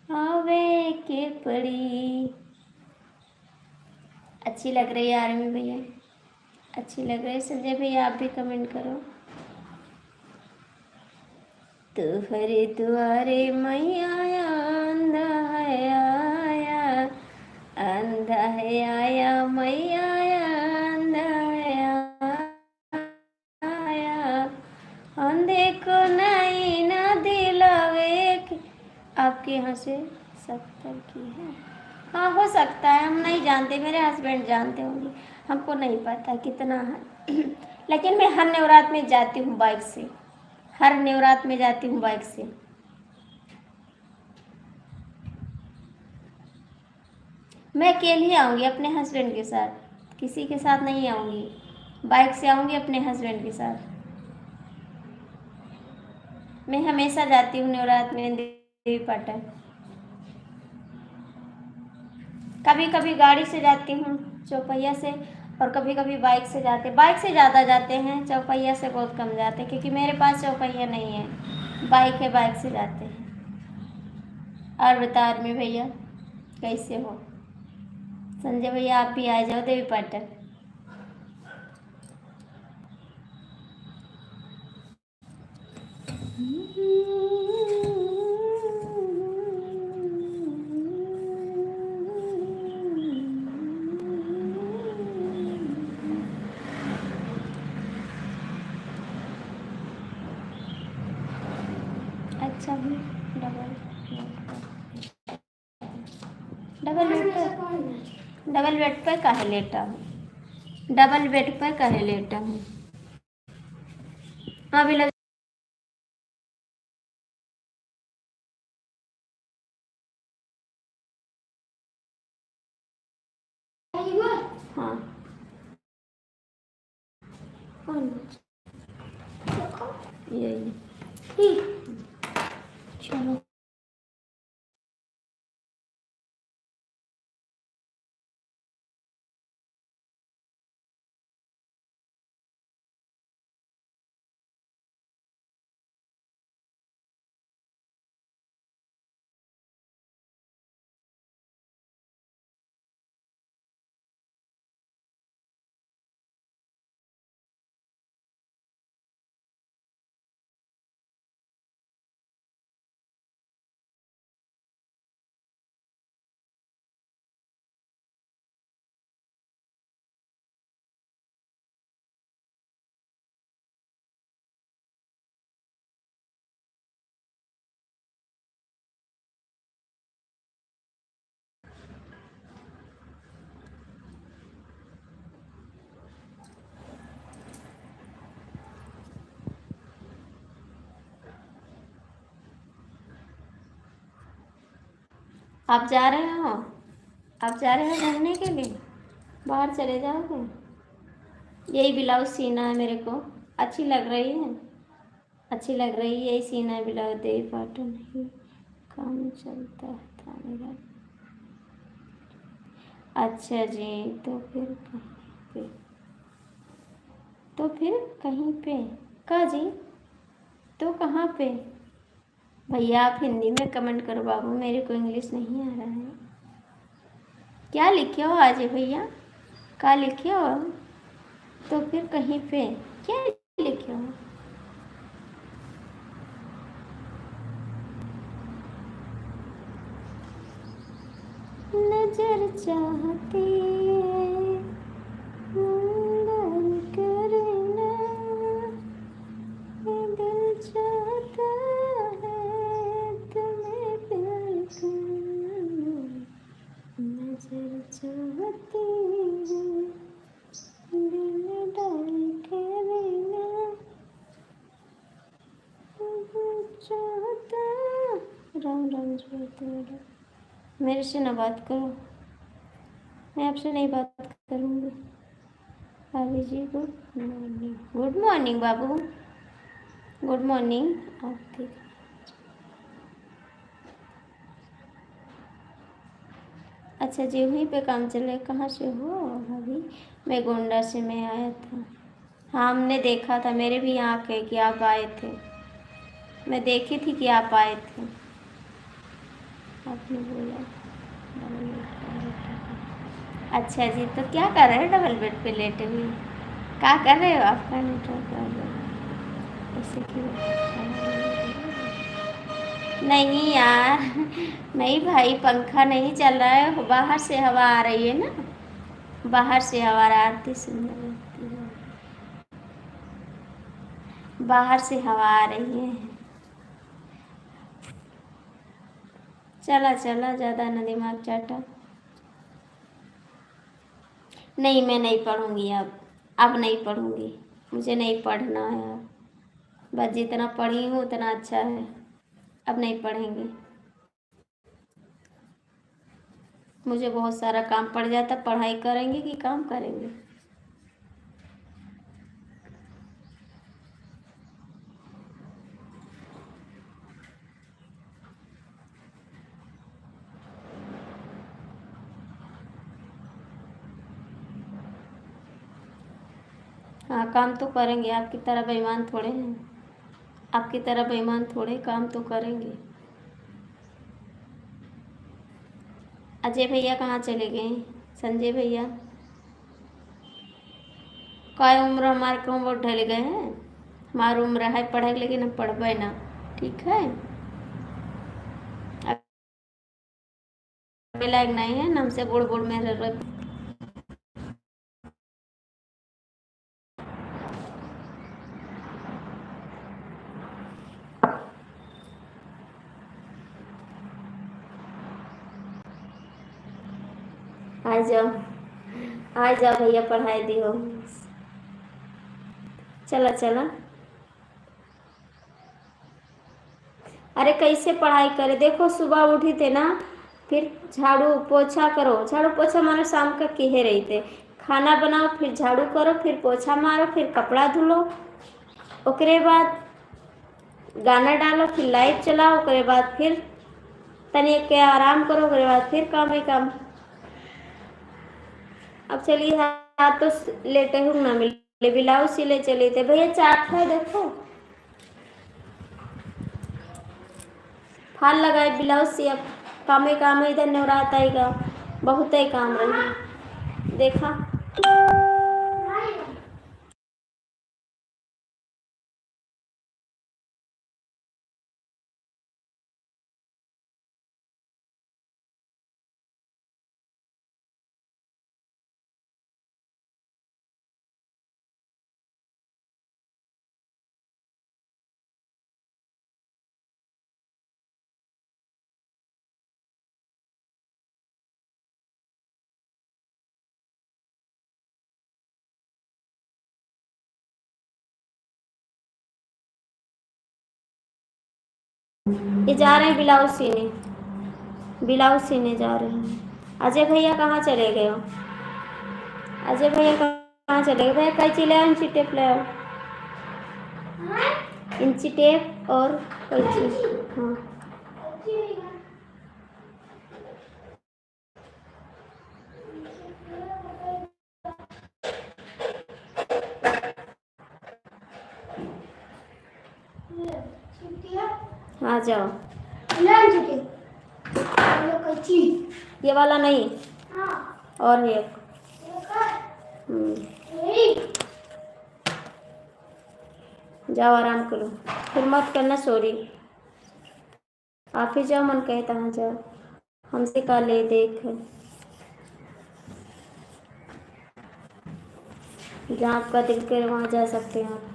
A: आवे के पड़ी। अच्छी लग रही है आर्मी भैया, अच्छी लग रही है। संजय भैया आप भी कमेंट करो। तोहरे द्वारे मैया, अंधा है आया, अंधा है आया मैया, अंधा है आया। अंधे को नहीं ना दिलावे कि आपके यहाँ से 70 की है। हाँ, हो सकता है, हम नहीं जानते, मेरे हस्बैंड जानते होंगे, हमको नहीं पता कितना है। लेकिन मैं हर नवरात्र में जाती हूँ बाइक से, हर नवरात्र में जाती हूँ बाइक से। मैं अकेले ही आऊँगी अपने हस्बैंड के साथ, किसी के साथ नहीं आऊँगी। बाइक से आऊँगी अपने हस्बैंड के साथ। मैं हमेशा जाती हूँ नवरात्र में देवी पाटन। कभी कभी गाड़ी से जाती हूँ, चौपहिया से, और कभी कभी बाइक से जाते। बाइक से ज़्यादा जाते हैं, चौपहिया से बहुत कम जाते हैं, क्योंकि मेरे पास चौपहिया नहीं है, बाइक है, बाइक से जाते हैं। और बता आर्मी भैया कैसे हो? संजय भैया आप भी आ जाओ देवी पाटन। चाहिए। डबल बेड पर डबल बेड पर काहे लेटा हूँ, डबल बेड पर काहे लेटा हूँ। अभी लग हाँ यही चलो। आप जा रहे हो, आप जा रहे हो घूमने के लिए, बाहर चले जाओगे। यही ब्लाउज सीना है मेरे को, अच्छी लग रही है, अच्छी लग रही है, यही सीना है ब्लाउज। देवी पाटन ही काम चलता था मेरा। अच्छा जी, तो फिर कहीं पे, तो फिर कहीं पे का जी, तो कहाँ पे। भैया आप हिंदी में कमेंट करो बाबू, मेरे को इंग्लिश नहीं आ रहा है। क्या लिखे हो आज भैया, क्या लिखे हो, तो फिर कहीं पे क्या लिखे हो। नजर चाहती है मंगल करना, ये दिल चाहता है तुम्हें प्यार करना। नजर चाहती है दिल डाल के रहना, चाहता। राम राम जी, मेरे से ना बात करो, मैं आपसे नहीं बात करूँगी। भाभी जी गुड मॉर्निंग, गुड मॉर्निंग बाबू, गुड मॉर्निंग। आप ठीक, अच्छा जी, वहीं पे काम चल रहा है। कहाँ से हो भाभी। मैं गोंडा से, मैं आया था। हाँ हमने देखा था, मेरे भी आँख है कि आप आए थे, मैं देखी थी कि आप आए थे। आपने बोला डबल बेड पर लेटे हुए। अच्छा जी, तो क्या कर रहे हो डबल बेड पे लेटे हुए, क्या कर रहे हो। आपका नेटवर्क ऐसे क्यों। नहीं यार नहीं भाई, पंखा नहीं चल रहा है, बाहर से हवा आ रही है ना, बाहर से हवा आती सुंदर लगती है, बाहर से हवा आ रही है। चला चला, ज़्यादा ना दिमाग चाटा। नहीं मैं नहीं पढ़ूंगी अब नहीं पढ़ूंगी, मुझे नहीं पढ़ना है अब, बस जितना पढ़ी हूँ उतना अच्छा है, अब नहीं पढ़ेंगे। मुझे बहुत सारा काम पड़ जाता, पढ़ाई करेंगे कि काम करेंगे। हाँ काम तो करेंगे, आपकी तरह बेईमान थोड़े हैं, आपकी तरह बेईमान थोड़े, काम तो करेंगे। अजय भैया कहाँ चले गए, संजय भैया। काय उम्र हमारे कहूँ बहुत ढल गए हैं, हमारी उम्र है पढ़े लेकिन हम पढ़बे ना, ठीक है। अब लायक नहीं है, हमसे बुड़ बुड़ में रह रहे। आ जाओ, आ जाओ भैया, पढ़ाई दी हो। चला चला। अरे कैसे पढ़ाई करे, देखो सुबह उठी थे ना, फिर झाड़ू पोछा करो, झाड़ू पोछा मारो शाम का किए रही थे, खाना बनाओ, फिर झाड़ू करो, फिर पोछा मारो, फिर कपड़ा धुलो, ओकरे बाद गाना डालो, फिर लाइट चलाओ, ओकरे बाद फिर तनिक के आराम करो, ओकरे बाद फिर काम ही काम। अब चलिए, हाथ तो लेटे हूँ ना मिले, ब्लाउज सिले चले थे भैया, चाट है देखो, फाल लगाए ब्लाउज से, अब काम ही काम है, इधर नवरात आएगा, बहुत ही काम रही देखा। ये जा रहे हैं ब्लाउज सीने, ब्लाउज सीने जा रहे हैं। अजय भैया कहाँ चले गए हो, अजय भैया कहाँ चले गए, भैया कैंची ले आओ, इंची टेप ले आओ, इंची टेप और कैंची। हाँ आ जाओ। ये वाला नहीं, और एक। जाओ आराम करो, फिर मत करना सॉरी, आप ही जाओ, मन कहता है जाओ, हमसे का ले देख है, जहाँ आपका दिल करे वहाँ जा सकते हैं आप।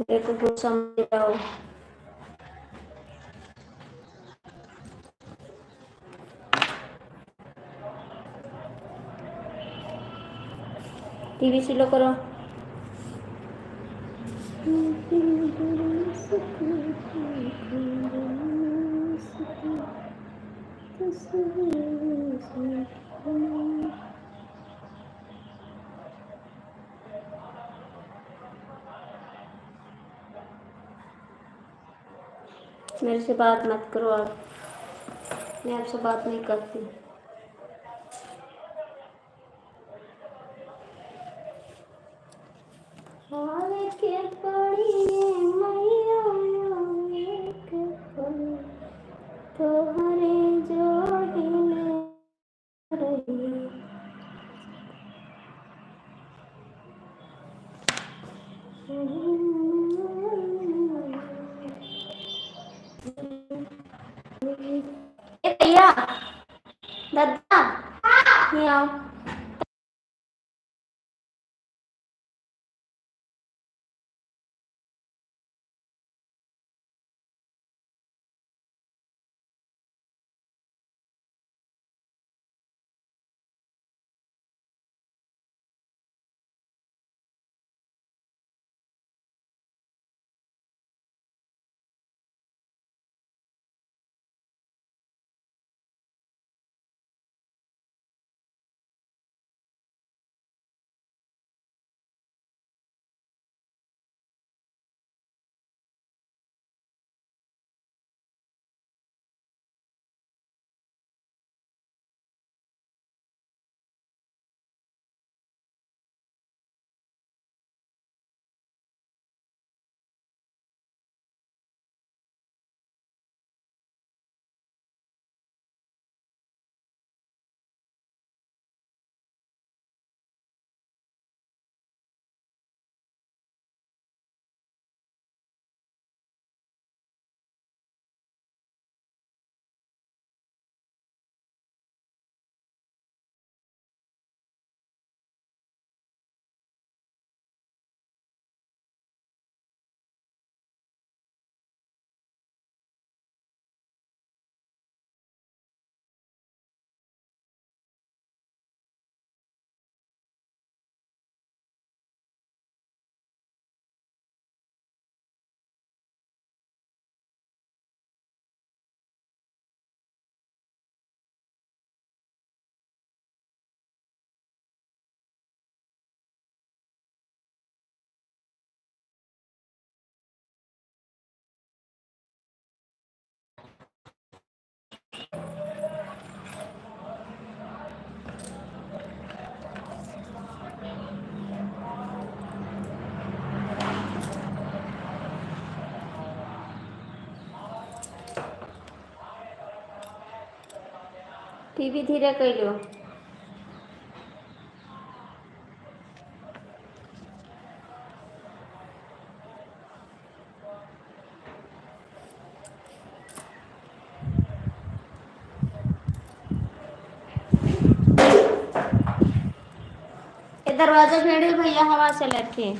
A: देखो कुछ समझ जाओ, टीवी स्लो करो। मेरे से बात मत करो आप, मैं आपसे बात नहीं करती। के पड़ी मैया एक पल तोहरे जो हिले रही। ए भैया, दादा, नहीं आओ। टीवी धीरे कैलो। ये दरवाजा भेड़े भैया, हवा चल रखी।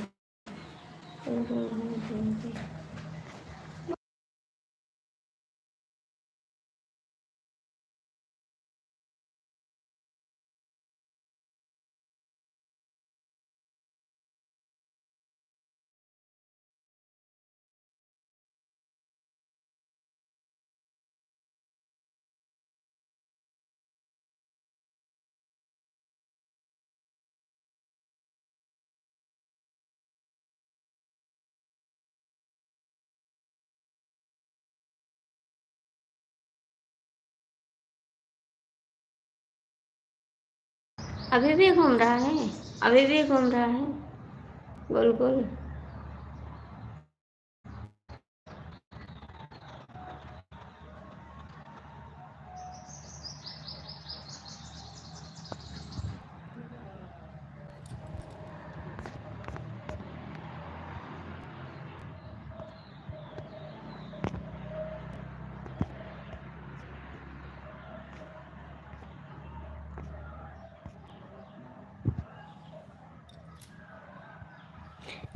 A: अभी भी घूम रहा है, अभी भी घूम रहा है गोल गोल।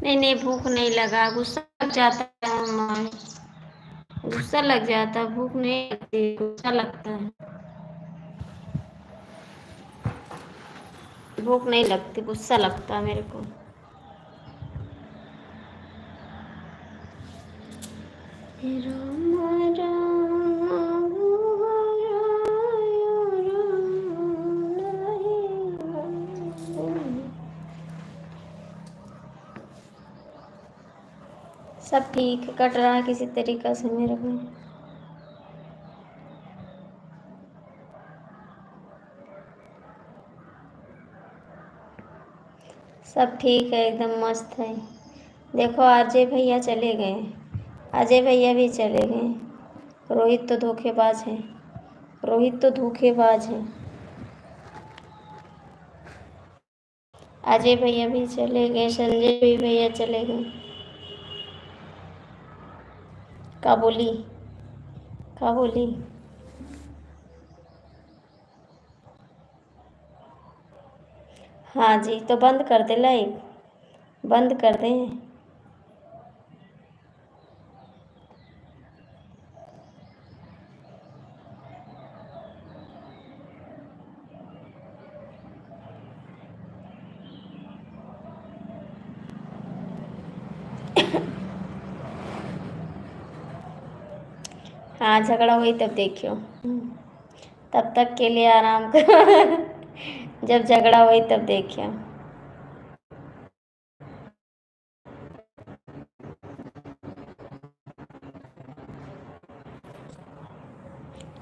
A: नहीं नहीं, भूख नहीं लगा, गुस्सा लग जाता है मम्मा, गुस्सा लग जाता है, भूख नहीं लगती, गुस्सा लगता है। भूख नहीं लगती, गुस्सा लगता है मेरे को। राम राम सब ठीक है, कट रहा है किसी तरीका से मेरे को। सब ठीक है, एकदम मस्त है। देखो अजय भैया चले गए, अजय भैया भी चले गए। रोहित तो धोखेबाज है, रोहित तो धोखेबाज है। अजय भैया भी चले गए, संजय भी भैया चले गए। क्या बोली, क्या बोली? हाँ जी, तो बंद कर दे लाइव, बंद कर दें। हाँ, झगड़ा हुई तब देखियो, तब तक के लिए आराम कर। जब झगड़ा हुई तब देखियो।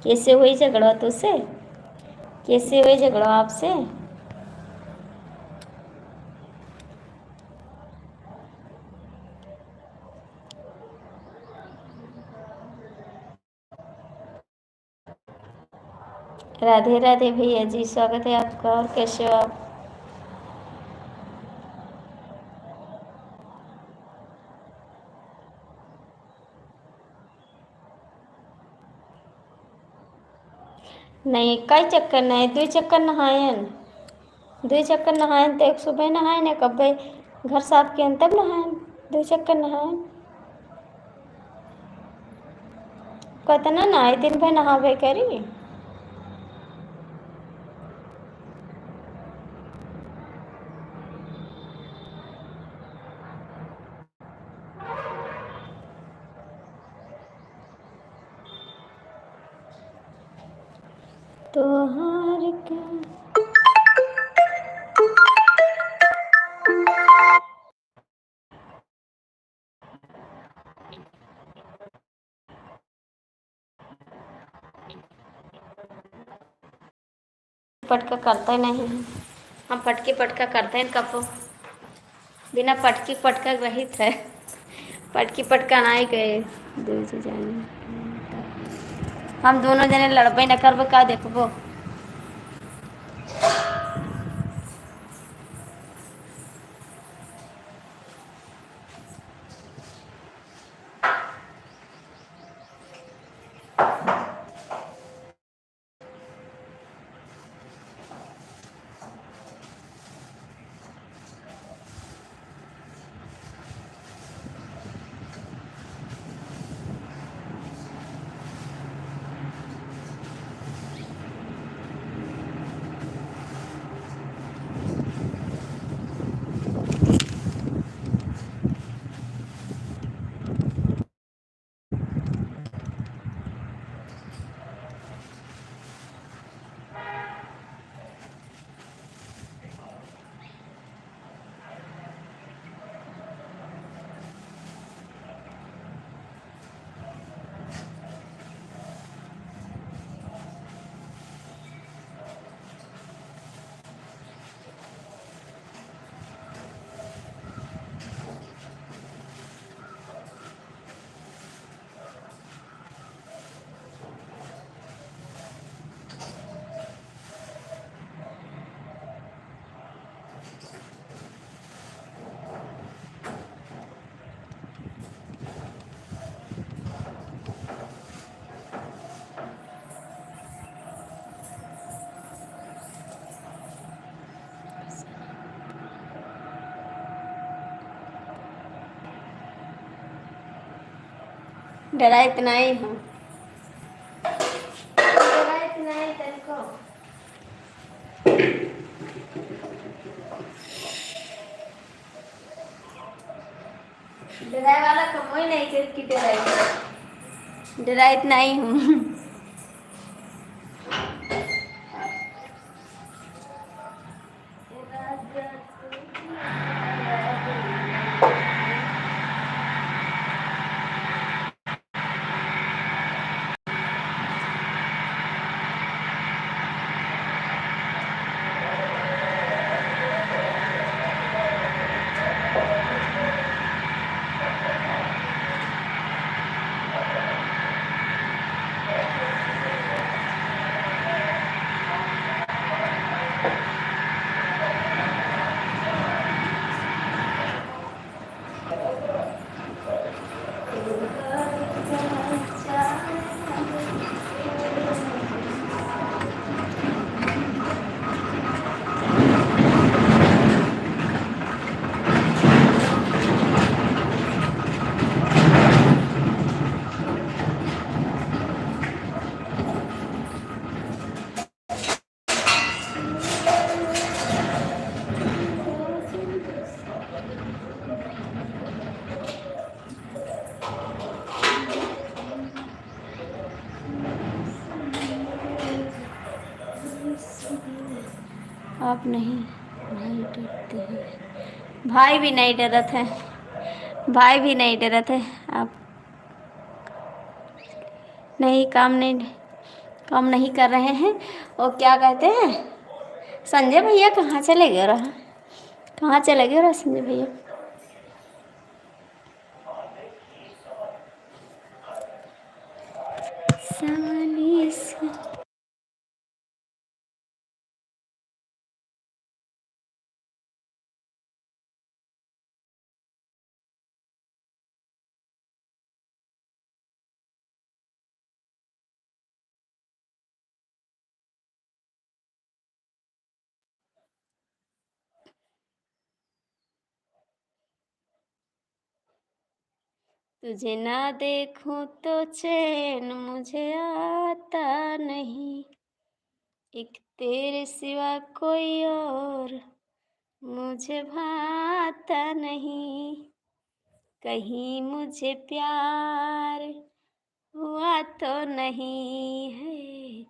A: कैसे हुई झगड़ा तुझसे? कैसे हुई झगड़ा आपसे? राधे राधे भैया जी, स्वागत है आपका। और कैसे हो आप? नहीं, कई चक्कर नहीं, 2 चक्कर नहायन, 2 चक्कर नहायन, तो एक सुबह नहायन, एक अब घर साफ कियन तब नहायन, 2 चक्कर नहायन। कतना नहाए, दिन भर नहावे करी। तो हार क्या पटका करता नहीं है, हम पटकी पटका करते हैं कब, बिना पटकी पटका रहित है। पटकी पटका नहीं गए दूर से जाने, हम दोनों जने लड़बे न करबो, का देखबो। डरा इतना ही हूँ, डरा इतना ही तेरे डराई वाला कम ही नहीं थे कि डरा इतना ही हूँ। आप नहीं, भाई डरते हैं, भाई भी नहीं डरत है, भाई भी नहीं डरत है। आप नहीं काम नहीं कर रहे हैं। और क्या कहते हैं, संजय भैया कहाँ चले गए रहा, कहाँ चले गए रहा संजय भैया? तुझे ना देखूं तो चैन मुझे आता नहीं, एक तेरे सिवा कोई और मुझे भाता नहीं, कहीं मुझे प्यार हुआ तो नहीं है,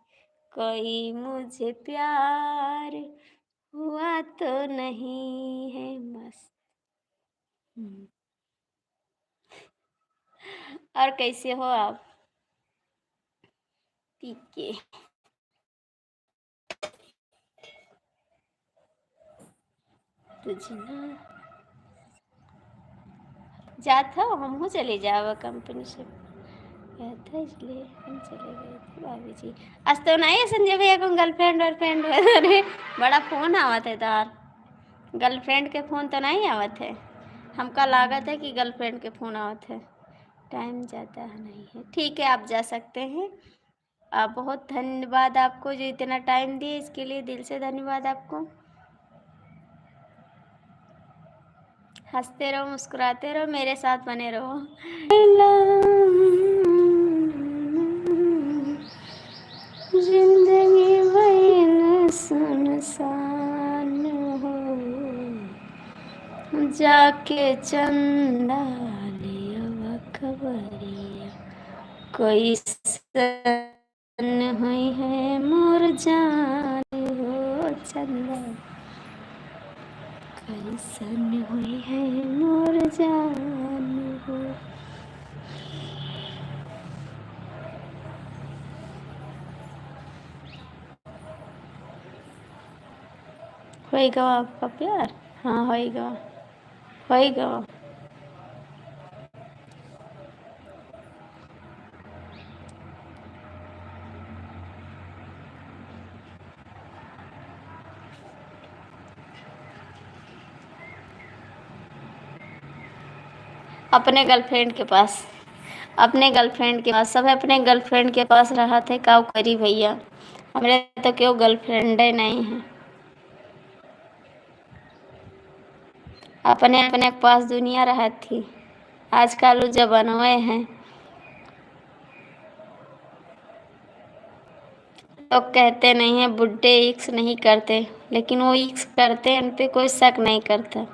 A: कोई मुझे प्यार हुआ तो नहीं है, बस। और कैसे हो आप? ठीक है। तुझे ना जात हो, हम हो चले जाओ कंपनी से गया था, इसलिए हम चले गए थे भाभी जी। आज तो नहीं है संजय भैया को गर्लफ्रेंड वर्लफ्रेंड अरे बड़ा फोन आवत है तार, गर्लफ्रेंड के फ़ोन तो नहीं आवत है, हमका लागत है कि गर्लफ्रेंड के फ़ोन आवत है। टाइम ज़्यादा नहीं है, ठीक है आप जा सकते हैं। आप बहुत धन्यवाद आपको जो इतना टाइम दिए, इसके लिए दिल से धन्यवाद आपको। हंसते रहो, मुस्कुराते रहो, मेरे साथ बने रहो। जिंदगी भर सुनसान हो, जाके चंदा लिया खबरिया, कोई सन हुई है मोर जान हो चंदा, कोई सन हुई है मोर जान हो। होएगा आपका प्यार, हाँ होएगा, होएगा। अपने गर्लफ्रेंड के पास, अपने गर्लफ्रेंड के पास, सब अपने गर्लफ्रेंड के पास रहा थे, काउ करी भैया, हमारे तो क्यों गर्लफ्रेंड नहीं है, अपने अपने पास दुनिया रहा थी। आजकल जमानों हैं, लोग कहते नहीं है बुड्ढे इक्स नहीं करते, लेकिन वो इक्स करते हैं, उन पे कोई शक नहीं करता।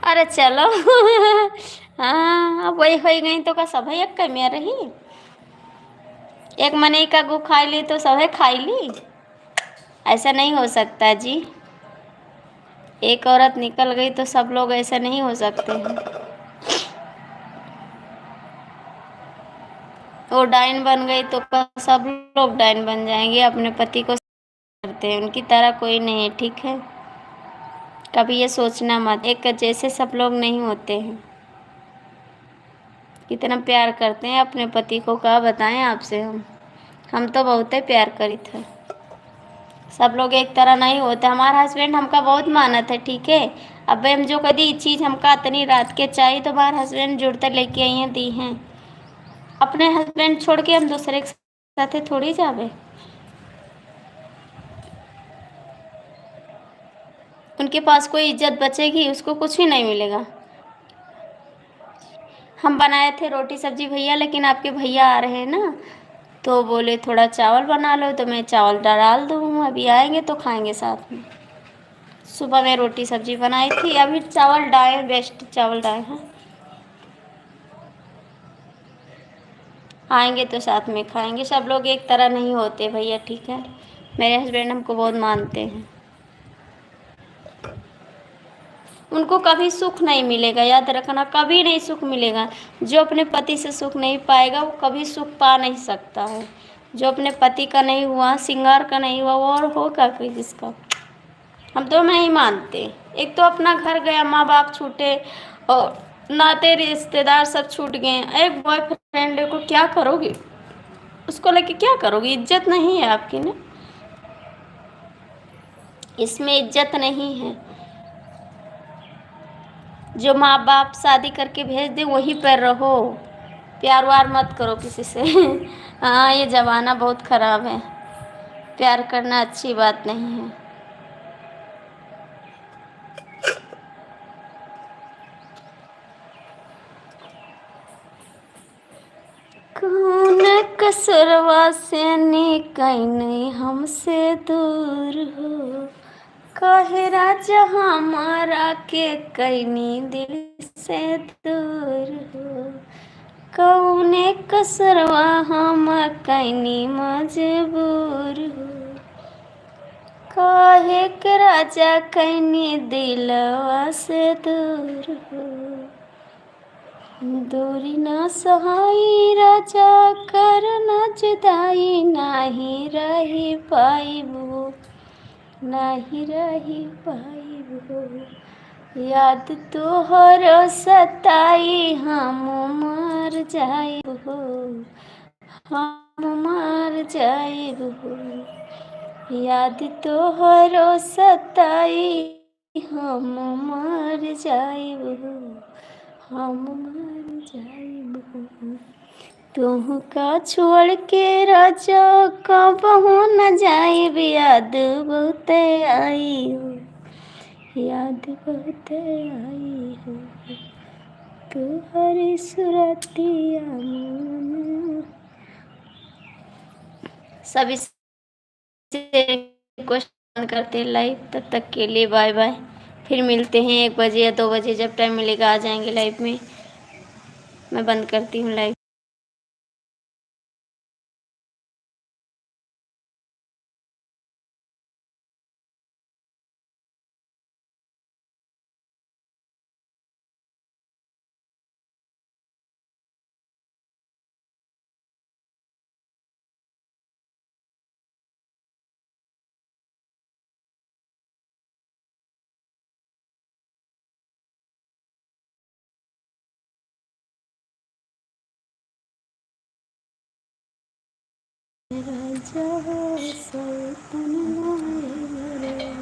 A: अरे चलो हाँ, अब वही हो गई तो का सब एक कमिया रही। एक मने का गु खाई ली तो सब है खाई ली, ऐसा नहीं हो सकता जी। एक औरत निकल गई तो सब लोग ऐसा नहीं हो सकते हैं। वो डाइन बन गई तो सब लोग डाइन बन जाएंगे, अपने पति को करते हैं, उनकी तरह कोई नहीं है, ठीक है। कभी ये सोचना मत, एक जैसे सब लोग नहीं होते हैं। कितना प्यार करते हैं अपने पति को, क्या बताएं आपसे। हम तो बहुत ही प्यार करी थे। सब लोग एक तरह नहीं होते। हमारा हस्बैंड हमका बहुत मानत है, ठीक है। अब हम जो कदी चीज़ हमका इतनी रात के चाहिए तो हमारे हस्बैंड जुड़ते लेके आई हैं, दी हैं। अपने हस्बैंड छोड़ के हम दूसरे के साथ थोड़ी जावे। उनके पास कोई इज्जत बचेगी? उसको कुछ ही नहीं मिलेगा। हम बनाए थे रोटी सब्जी भैया, लेकिन आपके भैया आ रहे हैं ना, तो बोले थोड़ा चावल बना लो, तो मैं चावल डाल दूँ, अभी आएंगे तो खाएंगे साथ में। सुबह में रोटी सब्जी बनाई थी, अभी चावल डाले, बेस्ट चावल डाले हैं। आएंगे तो साथ में खाएंगे। सब लोग एक तरह नहीं होते भैया, ठीक है। मेरे हस्बैंड हमको बहुत मानते हैं। उनको कभी सुख नहीं मिलेगा, याद रखना, कभी नहीं सुख मिलेगा। जो अपने पति से सुख नहीं पाएगा वो कभी सुख पा नहीं सकता है। जो अपने पति का नहीं हुआ, श्रृंगार का नहीं हुआ, वो और होगा कोई किसका? हम तो नहीं मानते। एक तो अपना घर गया, माँ बाप छूटे और नाते रिश्तेदार सब छूट गए। एक बॉयफ्रेंड को क्या करोगी? उसको लेके क्या करोगी? इज्जत नहीं है आपकी ना, इसमें इज्जत नहीं है। जो माँ बाप शादी करके भेज दे वहीं पर रहो, प्यार वार मत करो किसी से हाँ, ये ज़माना बहुत ख़राब है, प्यार करना अच्छी बात नहीं है। कौन कसरवा से निकैनी हमसे दूर हो, कहे राजा हमारा के कैनी दिल से दूर हो। कौने कसरवा हम कैनी मजबूर हो, काहे के राजा कैनी दिलवा से दूर हो। दूरी ना सहाई राजा करना जुदाई, नाही रही पाइबो, नाही रही पाइबो। याद तोहर सताई हम मर जाइबो, हम मर जाइबो। याद तोहर सताई हम मर जाइबो, हम मर जाइबो। तुह का छोड़ के राजा कबहू न जाइब, याद बहुत आई हो, याद बहुत आई हो। तुहरी सुरतिया मन। सभी से क्वेश्चन करते हैं लाइव, तब तक के लिए बाय बाय। फिर मिलते हैं 1 बजे या 2 बजे, जब टाइम मिलेगा आ जाएंगे लाइव में। मैं बंद करती हूँ लाइव। राजा सल्तन